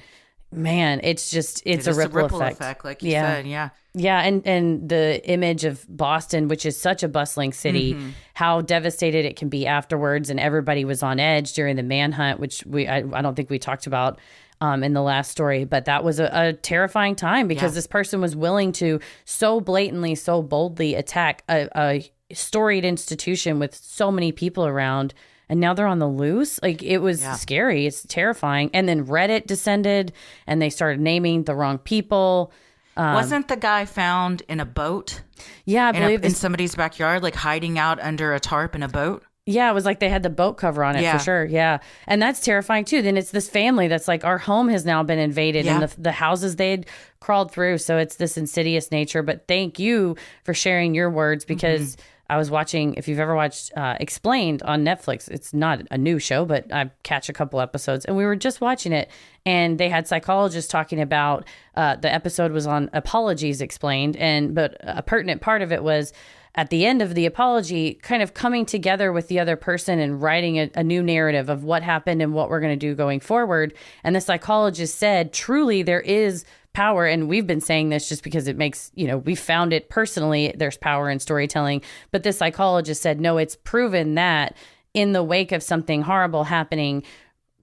man, it's a ripple effect. Like you said. Yeah. Yeah. And the image of Boston, which is such a bustling city, how devastated it can be afterwards. And everybody was on edge during the manhunt, which I don't think we talked about in the last story, but that was a terrifying time because this person was willing to so blatantly, so boldly attack a storied institution with so many people around. And now they're on the loose. Like, it was scary. It's terrifying. And then Reddit descended and they started naming the wrong people. Wasn't the guy found in a boat? Yeah, I believe in somebody's backyard, like hiding out under a tarp in a boat? Yeah, it was like they had the boat cover on it for sure. Yeah. And that's terrifying too. Then it's this family that's like, our home has now been invaded and the houses they had crawled through. So it's this insidious nature. But thank you for sharing your words, because I was watching, if you've ever watched Explained on Netflix, it's not a new show, but I catch a couple episodes, and we were just watching it, and they had psychologists talking about, the episode was on apologies explained, but a pertinent part of it was at the end of the apology, kind of coming together with the other person and writing a new narrative of what happened and what we're going to do going forward. And the psychologist said, truly, there is power. And we've been saying this just because it makes, we found it personally. There's power in storytelling. But this psychologist said, no, it's proven that in the wake of something horrible happening,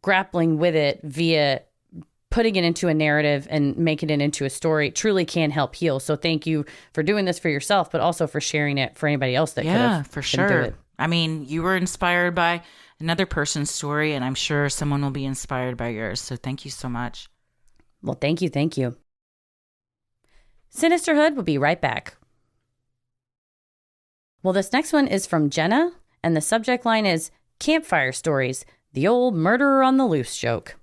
grappling with it via putting it into a narrative and making it into a story truly can help heal. So thank you for doing this for yourself, but also for sharing it for anybody else that could have for sure. I mean, you were inspired by another person's story, and I'm sure someone will be inspired by yours. So thank you so much. Well, thank you. Thank you. Sinisterhood will be right back. Well, this next one is from Jenna, and the subject line is Campfire Stories, the old murderer on the loose joke.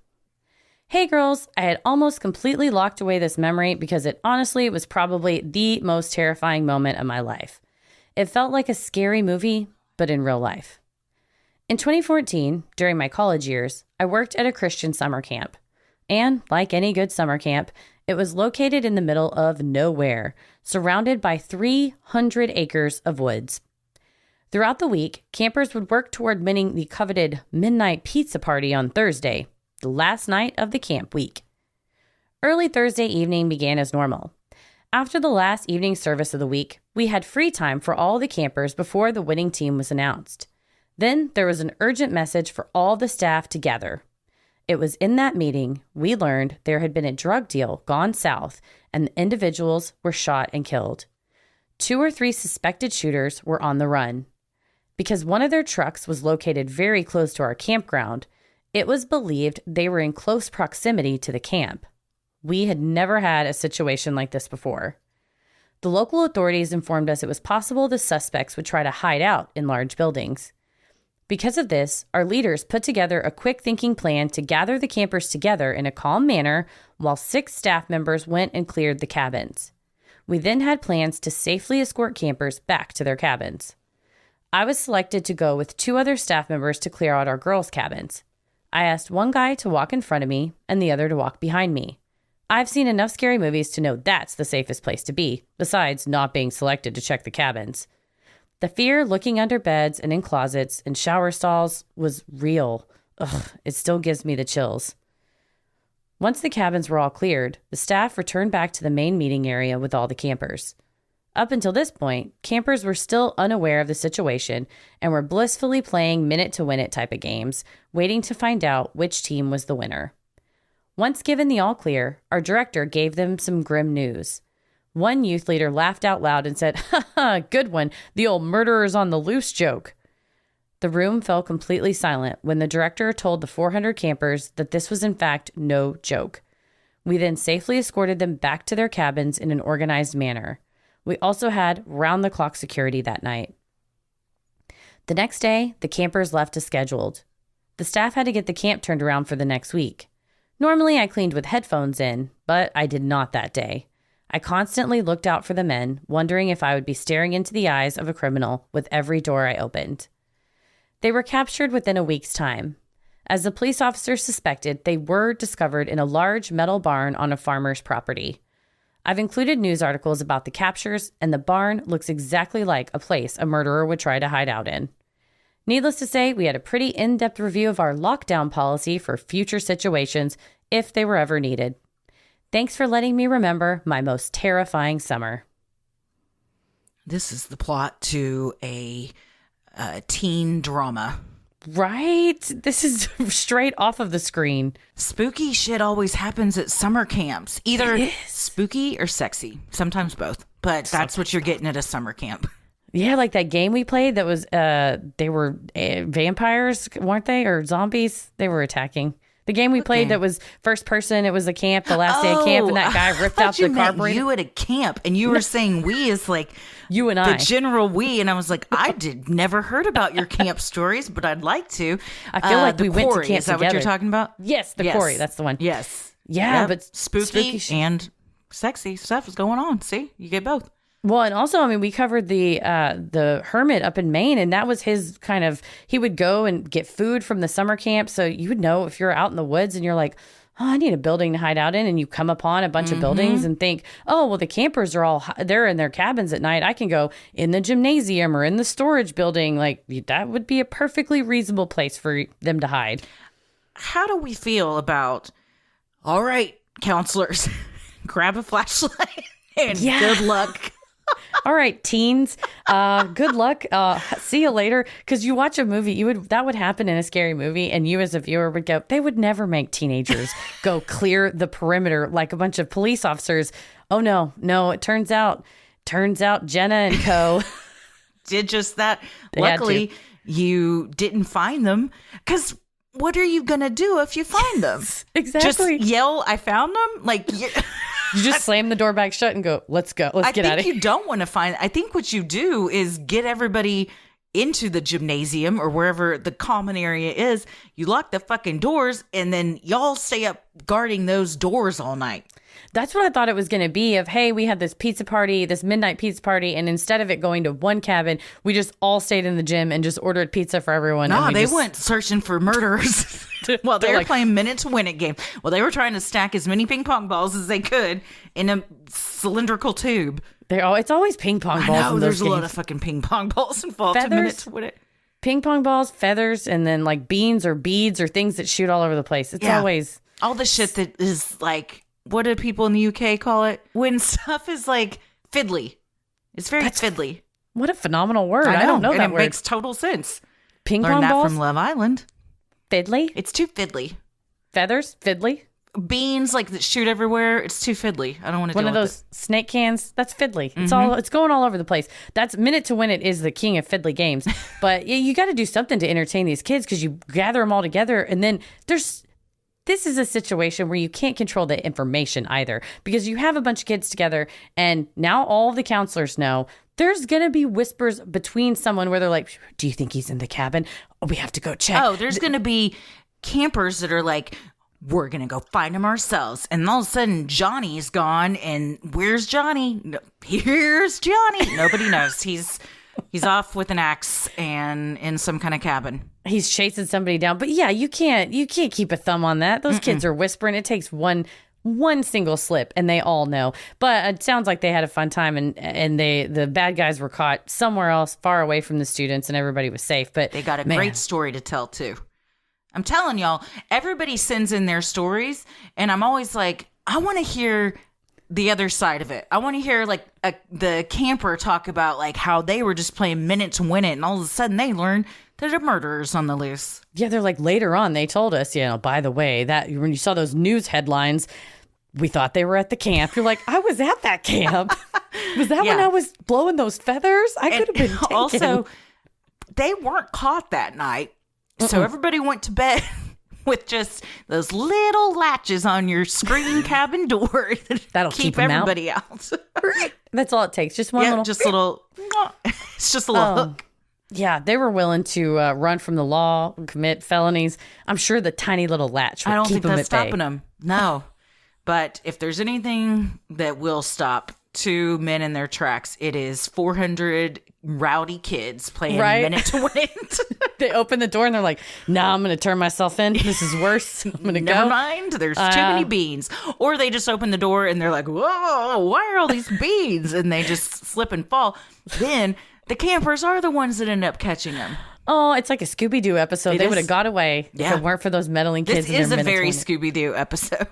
Hey girls, I had almost completely locked away this memory because it honestly was probably the most terrifying moment of my life. It felt like a scary movie, but in real life. In 2014, during my college years, I worked at a Christian summer camp. And like any good summer camp, it was located in the middle of nowhere, surrounded by 300 acres of woods. Throughout the week, campers would work toward winning the coveted midnight pizza party on Thursday, the last night of the camp week. Early Thursday evening began as normal. After the last evening service of the week, we had free time for all the campers before the winning team was announced. Then there was an urgent message for all the staff to gather. It was in that meeting we learned there had been a drug deal gone south and the individuals were shot and killed. 2 or 3 suspected shooters were on the run. Because one of their trucks was located very close to our campground, it was believed they were in close proximity to the camp. We had never had a situation like this before. The local authorities informed us it was possible the suspects would try to hide out in large buildings. Because of this, our leaders put together a quick thinking plan to gather the campers together in a calm manner while 6 staff members went and cleared the cabins. We then had plans to safely escort campers back to their cabins. I was selected to go with 2 other staff members to clear out our girls' cabins. I asked one guy to walk in front of me and the other to walk behind me. I've seen enough scary movies to know that's the safest place to be, besides not being selected to check the cabins. The fear looking under beds and in closets and shower stalls was real. Ugh, it still gives me the chills. Once the cabins were all cleared, the staff returned back to the main meeting area with all the campers. Up until this point, campers were still unaware of the situation and were blissfully playing minute-to-win-it type of games, waiting to find out which team was the winner. Once given the all clear, our director gave them some grim news. One youth leader laughed out loud and said, "Ha ha, good one, the old murderers on the loose joke." The room fell completely silent when the director told the 400 campers that this was in fact no joke. We then safely escorted them back to their cabins in an organized manner. We also had round-the-clock security that night. The next day, the campers left as scheduled. The staff had to get the camp turned around for the next week. Normally, I cleaned with headphones in, but I did not that day. I constantly looked out for the men, wondering if I would be staring into the eyes of a criminal with every door I opened. They were captured within a week's time. As the police officers suspected, they were discovered in a large metal barn on a farmer's property. I've included news articles about the captures, and the barn looks exactly like a place a murderer would try to hide out in. Needless to say, we had a pretty in-depth review of our lockdown policy for future situations if they were ever needed. Thanks for letting me remember my most terrifying summer. This is the plot to a teen drama. Right? This is straight off of the screen. Spooky shit always happens at summer camps. Either spooky or sexy. Sometimes both. But that's what you're getting at a summer camp. Yeah, like that game we played that was, they were vampires, weren't they? Or zombies? They were attacking. The game we played that was first person, it was a camp, the last day of camp, and that guy ripped out the carburetor. You at a camp, and you were saying we is like you and I. The general we, and I was like, never heard about your camp stories, but I'd like to. I feel like we went to camp Is that together. what you're talking about? Yes, the quarry, that's the one. Yes. Yeah, yep. but spooky and sexy stuff is going on. See, you get both. Well, and also, I mean, we covered the hermit up in Maine, and that was his kind of, he would go and get food from the summer camp. So you would know if you're out in the woods and you're like, oh, I need a building to hide out in. And you come upon a bunch of buildings and think, oh, well, the campers are all, they're in their cabins at night. I can go in the gymnasium or in the storage building. Like that would be a perfectly reasonable place for them to hide. How do we feel about, all right, counselors, grab a flashlight and good luck. All right, teens, good luck. See you later. Because you watch a movie, that would happen in a scary movie, and you as a viewer would go, they would never make teenagers go clear the perimeter like a bunch of police officers. Oh no, it turns out Jenna and co. did just that. Luckily, you didn't find them, because what are you gonna do if you find them? Exactly. Just yell, "I found them!" Like. You just slam the door back shut and go, let's go. Let's get out of here. I think you don't want to find. I think what you do is get everybody into the gymnasium or wherever the common area is. You lock the fucking doors, and then y'all stay up guarding those doors all night. That's what I thought it was going to be of, hey, we had this pizza party, this midnight pizza party, and instead of it going to one cabin, we just all stayed in the gym and just ordered pizza for everyone. No, they went searching for murderers. Well, they were playing minute to win it game. Well, they were trying to stack as many ping pong balls as they could in a cylindrical tube. It's always ping pong balls. I know, in there's those a lot games. of fucking ping pong balls involved. Feathers, minute to win it. Ping pong balls, feathers, and then like beans or beads or things that shoot all over the place. It's always all the shit that is like. What do people in the UK call it? When stuff is like fiddly. It's very fiddly. What a phenomenal word. I don't know and that it word. Makes total sense. Ping Learned pong that balls? from Love Island. Fiddly? It's too fiddly. Feathers? Fiddly? Beans like that shoot everywhere. It's too fiddly. I don't want to deal with it. One of those snake cans. That's fiddly. It's going all over the place. That's Minute to Win It is the king of fiddly games. But you got to do something to entertain these kids because you gather them all together, and then this is a situation where you can't control the information either, because you have a bunch of kids together, and now all the counselors know there's going to be whispers between someone where they're like, do you think he's in the cabin? Oh, we have to go check. Oh, there's going to be campers that are like, we're going to go find him ourselves. And all of a sudden, Johnny's gone. And where's Johnny? No, here's Johnny. Nobody knows. He's off with an axe and in some kind of cabin. He's chasing somebody down. But yeah, you can't keep a thumb on that. Those kids are whispering. It takes one single slip and they all know. But it sounds like they had a fun time, and the bad guys were caught somewhere else far away from the students, and everybody was safe. But they got a great story to tell too. I'm telling y'all, everybody sends in their stories, and I'm always like, I want to hear the other side of it. I want to hear like the camper talk about like how they were just playing minute to win it, and all of a sudden they learned that a murderer's on the loose. Yeah, they're like, later on they told us, by the way, that when you saw those news headlines, we thought they were at the camp. You're like, I was at that camp. Was that when I was blowing those feathers? I could have been taken. Also, they weren't caught that night. So everybody went to bed with just those little latches on your screen cabin door that'll keep them everybody out. That's all it takes. Just one little. Just a little. It's just a little hook. Yeah, they were willing to run from the law, commit felonies. I'm sure the tiny little latch would keep them at bay. I don't think that's stopping them. No. But if there's anything that will stop two men in their tracks, it is 400 rowdy kids playing Minute to Win It. They open the door and they're like, "Nah, I'm going to turn myself in. This is worse. I'm going to go." Never mind. There's too many beans. Or they just open the door and they're like, "Whoa, why are all these beans?" And they just slip and fall. Then the campers are the ones that end up catching them. Oh, it's like a Scooby-Doo episode. They would have got away if it weren't for those meddling kids. This is a very Scooby-Doo episode.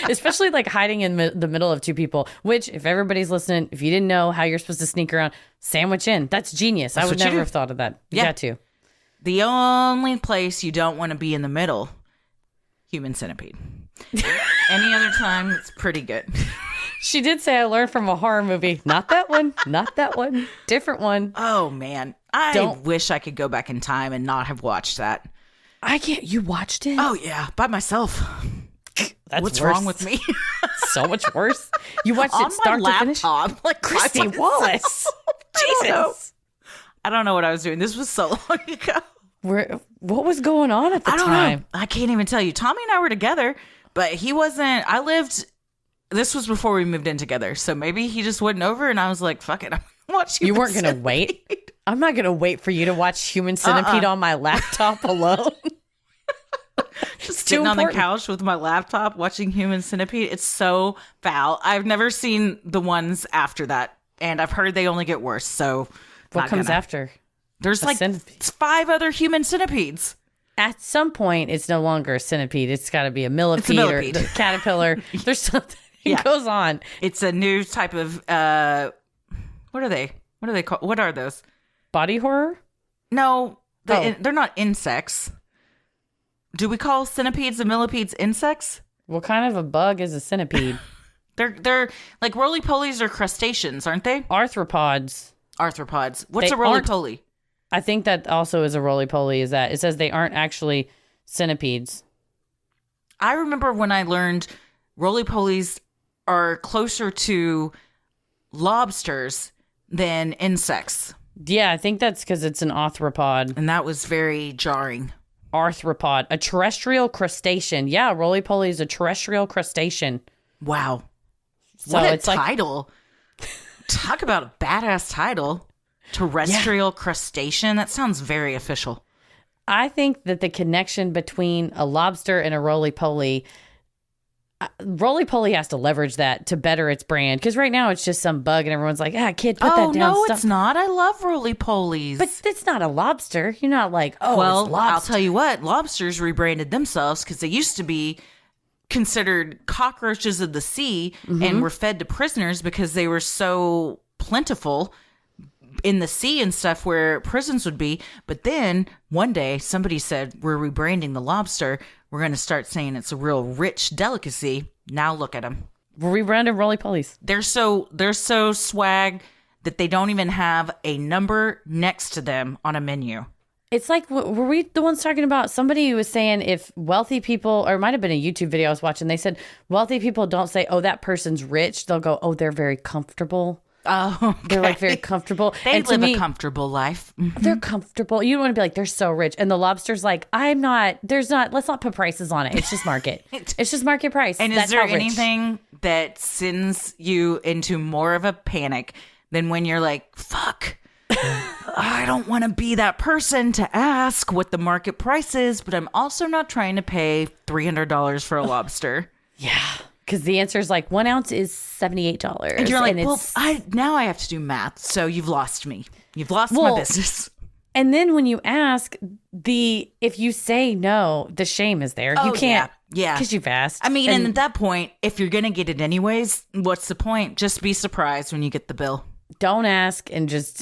Especially like hiding in the middle of two people, which if everybody's listening, if you didn't know how you're supposed to sneak around, sandwich in. That's genius. I would never have thought of that. You got to. The only place you don't want to be in the middle, human centipede. Any other time, it's pretty good. She did say I learned from a horror movie. Not that one. Not that one. Different one. Oh, man. I wish I could go back in time and not have watched that. I can't. You watched it? Oh, yeah. By myself. What's worse. wrong with me? So much worse. You watched on it start my to finish? laptop, like Christy Wallace. Jesus. I don't know what I was doing. This was so long ago. What was going on at the time? I don't know. I can't even tell you. Tommy and I were together, but he wasn't. This was before we moved in together, so maybe he just wasn't over, and I was like, "Fuck it, I'm watching." You weren't going to wait? I'm not going to wait for you to watch Human Centipede on my laptop alone. Just sitting on the couch with my laptop watching Human Centipede. It's so foul. I've never seen the ones after that, and I've heard they only get worse. So what comes after? There's like centipede. 5 other human centipedes. At some point, it's no longer a centipede. It's got to be a millipede, or the caterpillar. There's something goes on. It's a new type of what are they? What are they called? What are those? Body horror? No, they're not insects. Do we call centipedes and millipedes insects? What kind of a bug is a centipede? They're like roly-polies or crustaceans, aren't they? Arthropods. What's a roly-poly? I think that also is a roly-poly. Is that it says they aren't actually centipedes. I remember when I learned roly-polies are closer to lobsters than insects. Yeah, I think that's because it's an arthropod. And that was very jarring. Arthropod, a terrestrial crustacean. Yeah, roly-poly is a terrestrial crustacean. Wow. So what a it's title. Talk about a badass title. Terrestrial crustacean. That sounds very official. I think that the connection between a lobster and a roly-poly has to leverage that to better its brand. Because right now it's just some bug and everyone's like, kid, put that down. No, it's not. I love roly-polies. But it's not a lobster. You're not like, it's lobster. I'll tell you what. Lobsters rebranded themselves because they used to be considered cockroaches of the sea and were fed to prisoners because they were so plentiful in the sea and stuff where prisons would be. But then one day somebody said, we're rebranding the lobster. We're going to start saying it's a real rich delicacy. Now look at them. We're rebranding roly-polies. They're so swag that they don't even have a number next to them on a menu. It's like, were we the ones talking about? Somebody was saying if wealthy people, or it might have been a YouTube video I was watching, they said wealthy people don't say, oh, that person's rich. They'll go, oh, they're very comfortable. Oh, okay. They're like very comfortable. They live a comfortable life. They're comfortable. You don't want to be like, they're so rich. And the lobster's like, let's not put prices on it. It's just market. It's just market price. And is there anything that sends you into more of a panic than when you're like, fuck, I don't want to be that person to ask what the market price is, but I'm also not trying to pay $300 for a lobster. Yeah. Because the answer is like 1 ounce is $78. And you're like, now I have to do math. So you've lost me. You've lost my business. And then when you ask, if you say no, the shame is there. You can't. Yeah. Because you've asked. I mean, and at that point, if you're going to get it anyways, what's the point? Just be surprised when you get the bill. Don't ask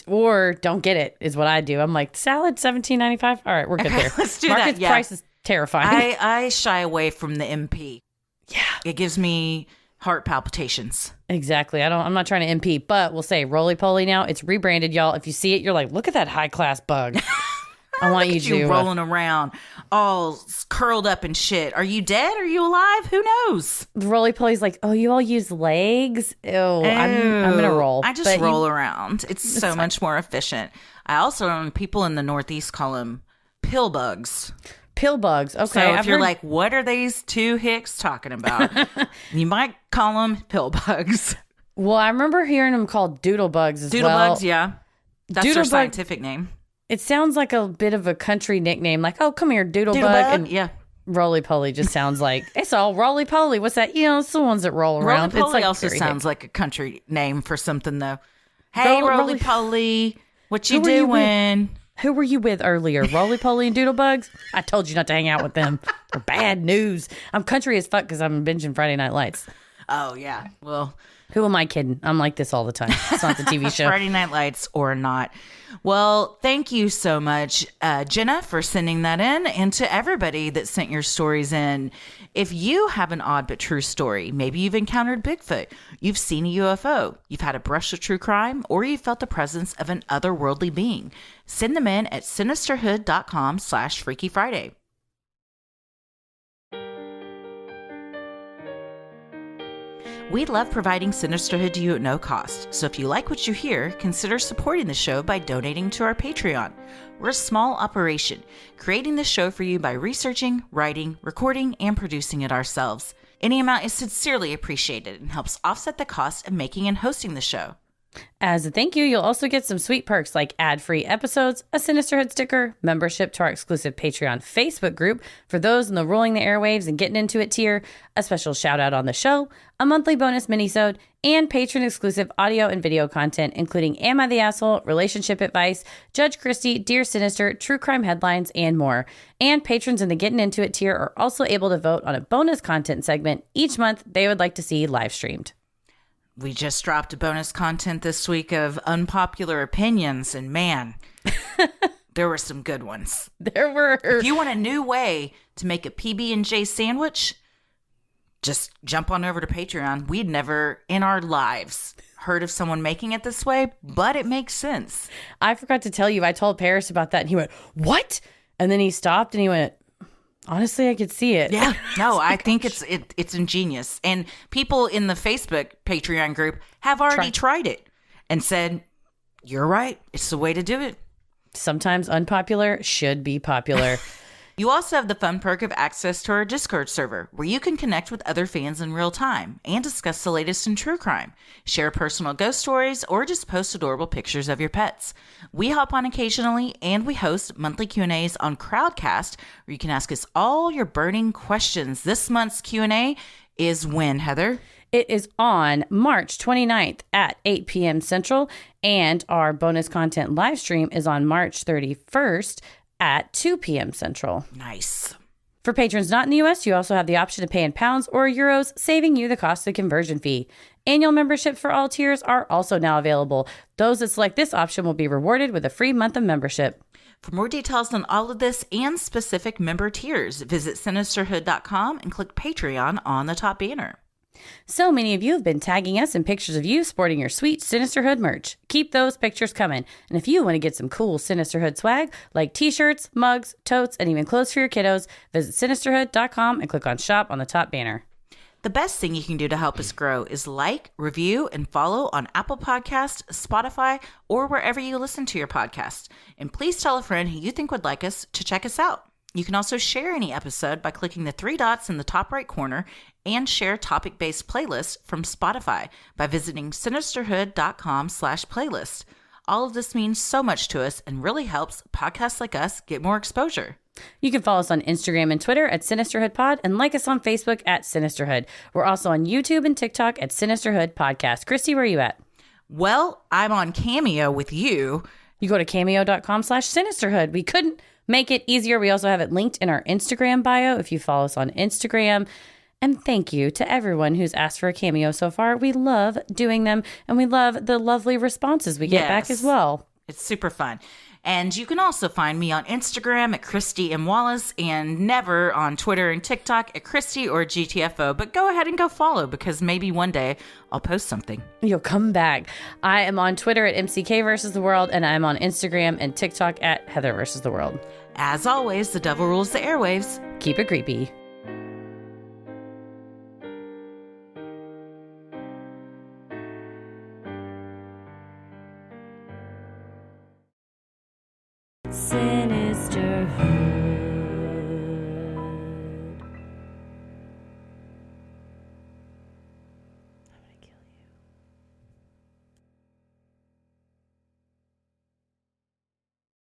or don't get it is what I do. I'm like, salad, $17.95. All right, we're good there. Let's do Market that. Yeah. price is terrifying. I shy away from the MP. Yeah. It gives me heart palpitations. Exactly. I'm not trying to MP, but we'll say roly-poly now. It's rebranded, y'all. If you see it, you're like, look at that high-class bug. I want you to rolling around all curled up and shit. Are you dead? Are you alive? Who knows? The roly-poly's like, oh, you all use legs? Ew. I'm going to roll. I just roll around. It's so much more efficient. I also, people in the Northeast call them pill bugs. Pill bugs. Okay. So if I've you're heard- like, what are these two hicks talking about? You might call them pill bugs. well, I remember hearing them called doodle bugs as Doodle well. bugs, yeah. That's their Doodle bug- scientific name. It sounds like a bit of a country nickname, like, oh, come here, doodle Doodle bug. bug, And yeah. roly-poly just sounds like, it's all roly-poly. What's that? You know, it's the ones that roll around. Roly-poly It's like also very sounds hip. like a country name for something, though. Hey, Roly- roly-poly, what you Who are you with? doing? Who were you with earlier? Roly-poly and doodle bugs? I told you not to hang out with them. They're bad news. I'm country as fuck because I'm binging Friday Night Lights. Oh, yeah. Well, Who am I kidding? I'm like this all the time. It's not the TV show. Friday Night Lights or not. Well, thank you so much, Jenna, for sending that in, and to everybody that sent your stories in. If you have an odd but true story, maybe you've encountered Bigfoot, you've seen a UFO, you've had a brush with true crime, or you felt the presence of an otherworldly being, send them in at sinisterhood.com/Freaky Friday. We love providing Sinisterhood to you at no cost, so if you like what you hear, consider supporting the show by donating to our Patreon. We're a small operation, creating the show for you by researching, writing, recording, and producing it ourselves. Any amount is sincerely appreciated and helps offset the cost of making and hosting the show. As a thank you, you'll also get some sweet perks like ad-free episodes, a Sinisterhood sticker, membership to our exclusive Patreon Facebook group for those in the Rolling the Airwaves and Getting Into It tier, a special shout out on the show, a monthly bonus minisode, and patron-exclusive audio and video content, including Am I the Asshole, Relationship Advice, Judge Christie, Dear Sinister, True Crime Headlines, and more. And patrons in the Getting Into It tier are also able to vote on a bonus content segment each month they would like to see live streamed. We just dropped a bonus content this week of unpopular opinions, and man, there were some good ones. There were. If you want a new way to make a PB&J sandwich, just jump on over to Patreon. We'd never in our lives heard of someone making it this way, but it makes sense. I forgot to tell you, I told Paris about that and he went, what? And then he stopped and he went, honestly, I could see it. Yeah, no, I think it's ingenious. And people in the Facebook Patreon group have already tried it and said, you're right. It's the way to do it. Sometimes unpopular should be popular. You also have the fun perk of access to our Discord server, where you can connect with other fans in real time and discuss the latest in true crime, share personal ghost stories, or just post adorable pictures of your pets. We hop on occasionally, and we host monthly Q&As on Crowdcast, where you can ask us all your burning questions. This month's Q&A is when, Heather? It is on March 29th at 8 p.m. Central, and our bonus content live stream is on March 31st at 2 p.m. Central. Nice. For patrons not in the U.S., you also have the option to pay in pounds or euros, saving you the cost of the conversion fee. Annual memberships for all tiers are also now available. Those that select this option will be rewarded with a free month of membership. For more details on all of this and specific member tiers, visit sinisterhood.com and click Patreon on the top banner. So many of you have been tagging us in pictures of you sporting your sweet Sinisterhood merch. Keep those pictures coming. And if you want to get some cool Sinisterhood swag, like t-shirts, mugs, totes, and even clothes for your kiddos, visit sinisterhood.com and click on shop on the top banner. The best thing you can do to help us grow is like, review, and follow on Apple Podcasts, Spotify, or wherever you listen to your podcast. And please tell a friend who you think would like us to check us out. You can also share any episode by clicking the three dots in the top right corner and share topic-based playlists from Spotify by visiting sinisterhood.com/playlist. All of this means so much to us and really helps podcasts like us get more exposure. You can follow us on Instagram and Twitter at SinisterhoodPod and like us on Facebook at Sinisterhood. We're also on YouTube and TikTok at Sinisterhood Podcast. Christy, where are you at? Well, I'm on Cameo with you. You go to cameo.com/Sinisterhood. We couldn't make it easier. We also have it linked in our Instagram bio if you follow us on Instagram. And thank you to everyone who's asked for a cameo so far. We love doing them, and we love the lovely responses we get back as well. It's super fun. And you can also find me on Instagram at Christy M. Wallace and never on Twitter and TikTok at Christy or GTFO. But go ahead and go follow because maybe one day I'll post something. You'll come back. I am on Twitter at MCK versus the world, and I'm on Instagram and TikTok at Heather versus the world. As always, the devil rules the airwaves. Keep it creepy.